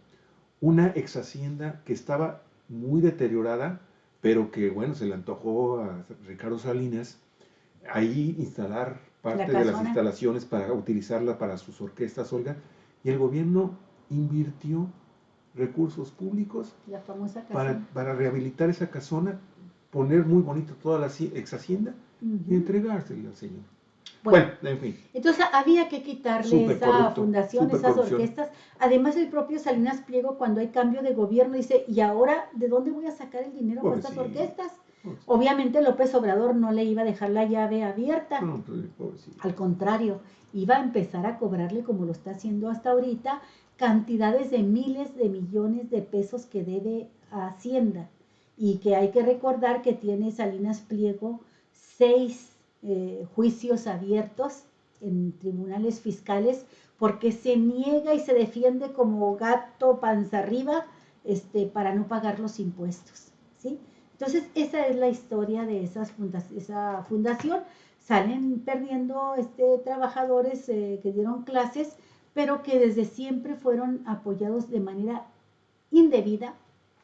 una ex hacienda que estaba muy deteriorada, pero que, bueno, se le antojó a Ricardo Salinas ahí instalar parte de las instalaciones para utilizarla para sus orquestas, Olga, y el gobierno invirtió recursos públicos para rehabilitar esa casona, poner muy bonito toda la ex hacienda y entregársela al señor. Bueno, en fin. Entonces había que quitarle esa fundación, esas orquestas. Además, el propio Salinas Pliego, cuando hay cambio de gobierno, dice, ¿y ahora de dónde voy a sacar el dinero para estas orquestas? Obviamente López Obrador no le iba a dejar la llave abierta. Al contrario, iba a empezar a cobrarle, como lo está haciendo hasta ahorita, cantidades de miles de millones de pesos que debe a Hacienda. Y que hay que recordar que tiene Salinas Pliego 6 juicios abiertos en tribunales fiscales, porque se niega y se defiende como gato panza arriba para no pagar los impuestos, ¿sí? Entonces esa es la historia de esa fundación. salen perdiendo trabajadores que dieron clases, pero que desde siempre fueron apoyados de manera indebida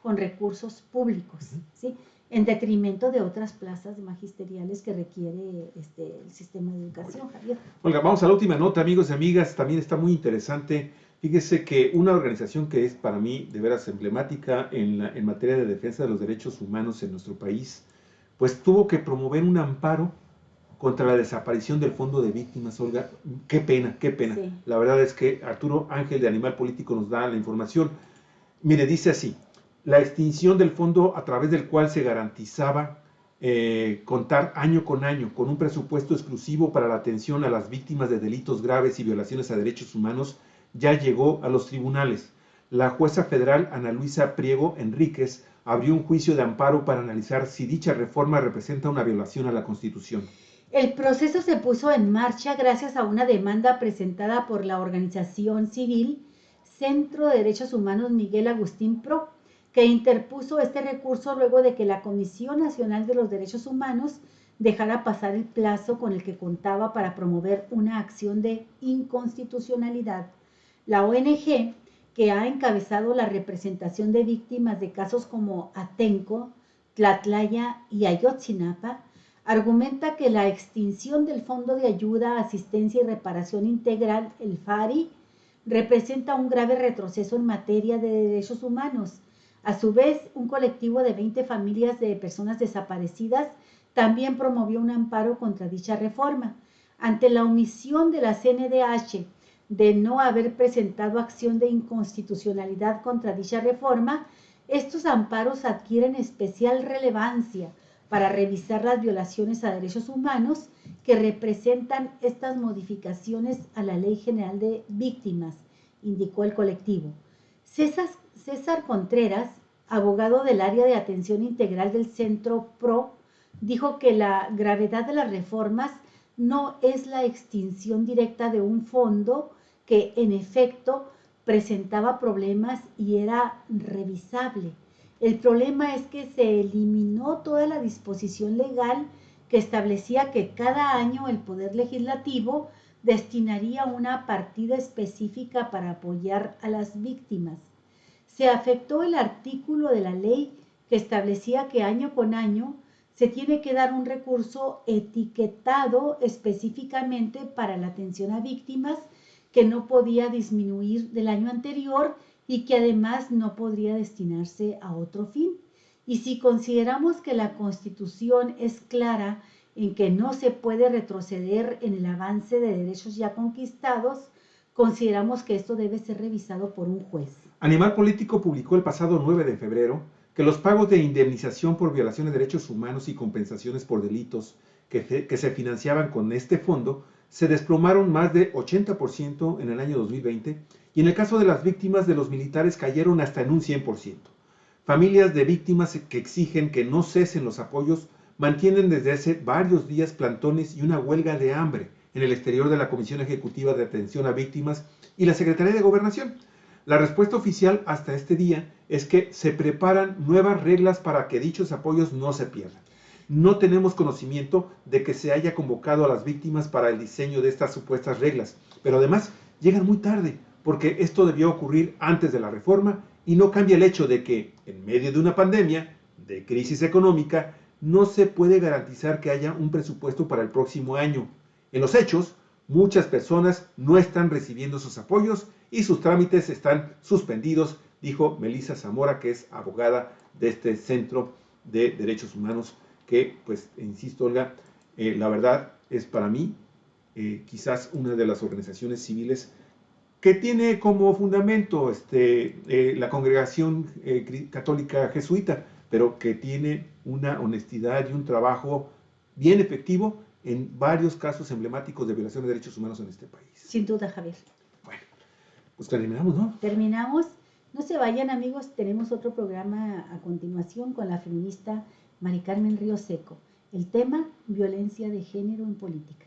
con recursos públicos, ¿sí? En detrimento de otras plazas magisteriales que requiere el sistema de educación, Javier. Olga, vamos a la última nota, amigos y amigas, también está muy interesante. Fíjese que una organización que es para mí de veras emblemática en materia de defensa de los derechos humanos en nuestro país, pues tuvo que promover un amparo contra la desaparición del Fondo de Víctimas, Olga. Qué pena, qué pena. Sí. La verdad es que Arturo Ángel de Animal Político nos da la información. Mire, dice así: la extinción del fondo a través del cual se garantizaba contar año con año con un presupuesto exclusivo para la atención a las víctimas de delitos graves y violaciones a derechos humanos ya llegó a los tribunales. La jueza federal Ana Luisa Priego Enríquez abrió un juicio de amparo para analizar si dicha reforma representa una violación a la Constitución. El proceso se puso en marcha gracias a una demanda presentada por la organización civil Centro de Derechos Humanos Miguel Agustín Pro, que interpuso este recurso luego de que la Comisión Nacional de los Derechos Humanos dejara pasar el plazo con el que contaba para promover una acción de inconstitucionalidad. La ONG, que ha encabezado la representación de víctimas de casos como Atenco, Tlatlaya y Ayotzinapa, argumenta que la extinción del Fondo de Ayuda, Asistencia y Reparación Integral, el FARI, representa un grave retroceso en materia de derechos humanos. A su vez, un colectivo de 20 familias de personas desaparecidas también promovió un amparo contra dicha reforma. Ante la omisión de la CNDH de no haber presentado acción de inconstitucionalidad contra dicha reforma, estos amparos adquieren especial relevancia para revisar las violaciones a derechos humanos que representan estas modificaciones a la Ley General de Víctimas, indicó el colectivo. César Contreras, abogado del área de atención integral del Centro PRO, dijo que la gravedad de las reformas no es la extinción directa de un fondo que en efecto presentaba problemas y era revisable. El problema es que se eliminó toda la disposición legal que establecía que cada año el Poder Legislativo destinaría una partida específica para apoyar a las víctimas. Se afectó el artículo de la ley que establecía que año con año se tiene que dar un recurso etiquetado específicamente para la atención a víctimas que no podía disminuir del año anterior y que además no podría destinarse a otro fin. Y si consideramos que la Constitución es clara en que no se puede retroceder en el avance de derechos ya conquistados, consideramos que esto debe ser revisado por un juez. Animal Político publicó el pasado 9 de febrero que los pagos de indemnización por violaciones de derechos humanos y compensaciones por delitos que se financiaban con este fondo se desplomaron más de 80% en el año 2020 y en el caso de las víctimas de los militares cayeron hasta en un 100%. Familias de víctimas que exigen que no cesen los apoyos mantienen desde hace varios días plantones y una huelga de hambre en el exterior de la Comisión Ejecutiva de Atención a Víctimas y la Secretaría de Gobernación. La respuesta oficial hasta este día es que se preparan nuevas reglas para que dichos apoyos no se pierdan. No tenemos conocimiento de que se haya convocado a las víctimas para el diseño de estas supuestas reglas, pero además llegan muy tarde, porque esto debió ocurrir antes de la reforma y no cambia el hecho de que, en medio de una pandemia, de crisis económica, no se puede garantizar que haya un presupuesto para el próximo año. En los hechos, muchas personas no están recibiendo sus apoyos y sus trámites están suspendidos, dijo Melissa Zamora, que es abogada de este Centro de Derechos Humanos, que, pues, insisto, Olga, la verdad es para mí quizás una de las organizaciones civiles que tiene como fundamento la Congregación Católica Jesuita, pero que tiene una honestidad y un trabajo bien efectivo en varios casos emblemáticos de violación de derechos humanos en este país. Sin duda, Javier. Bueno, pues terminamos, ¿no? Terminamos. No se vayan, amigos, tenemos otro programa a continuación con la feminista Mari Carmen Río Seco. El tema, violencia de género en política.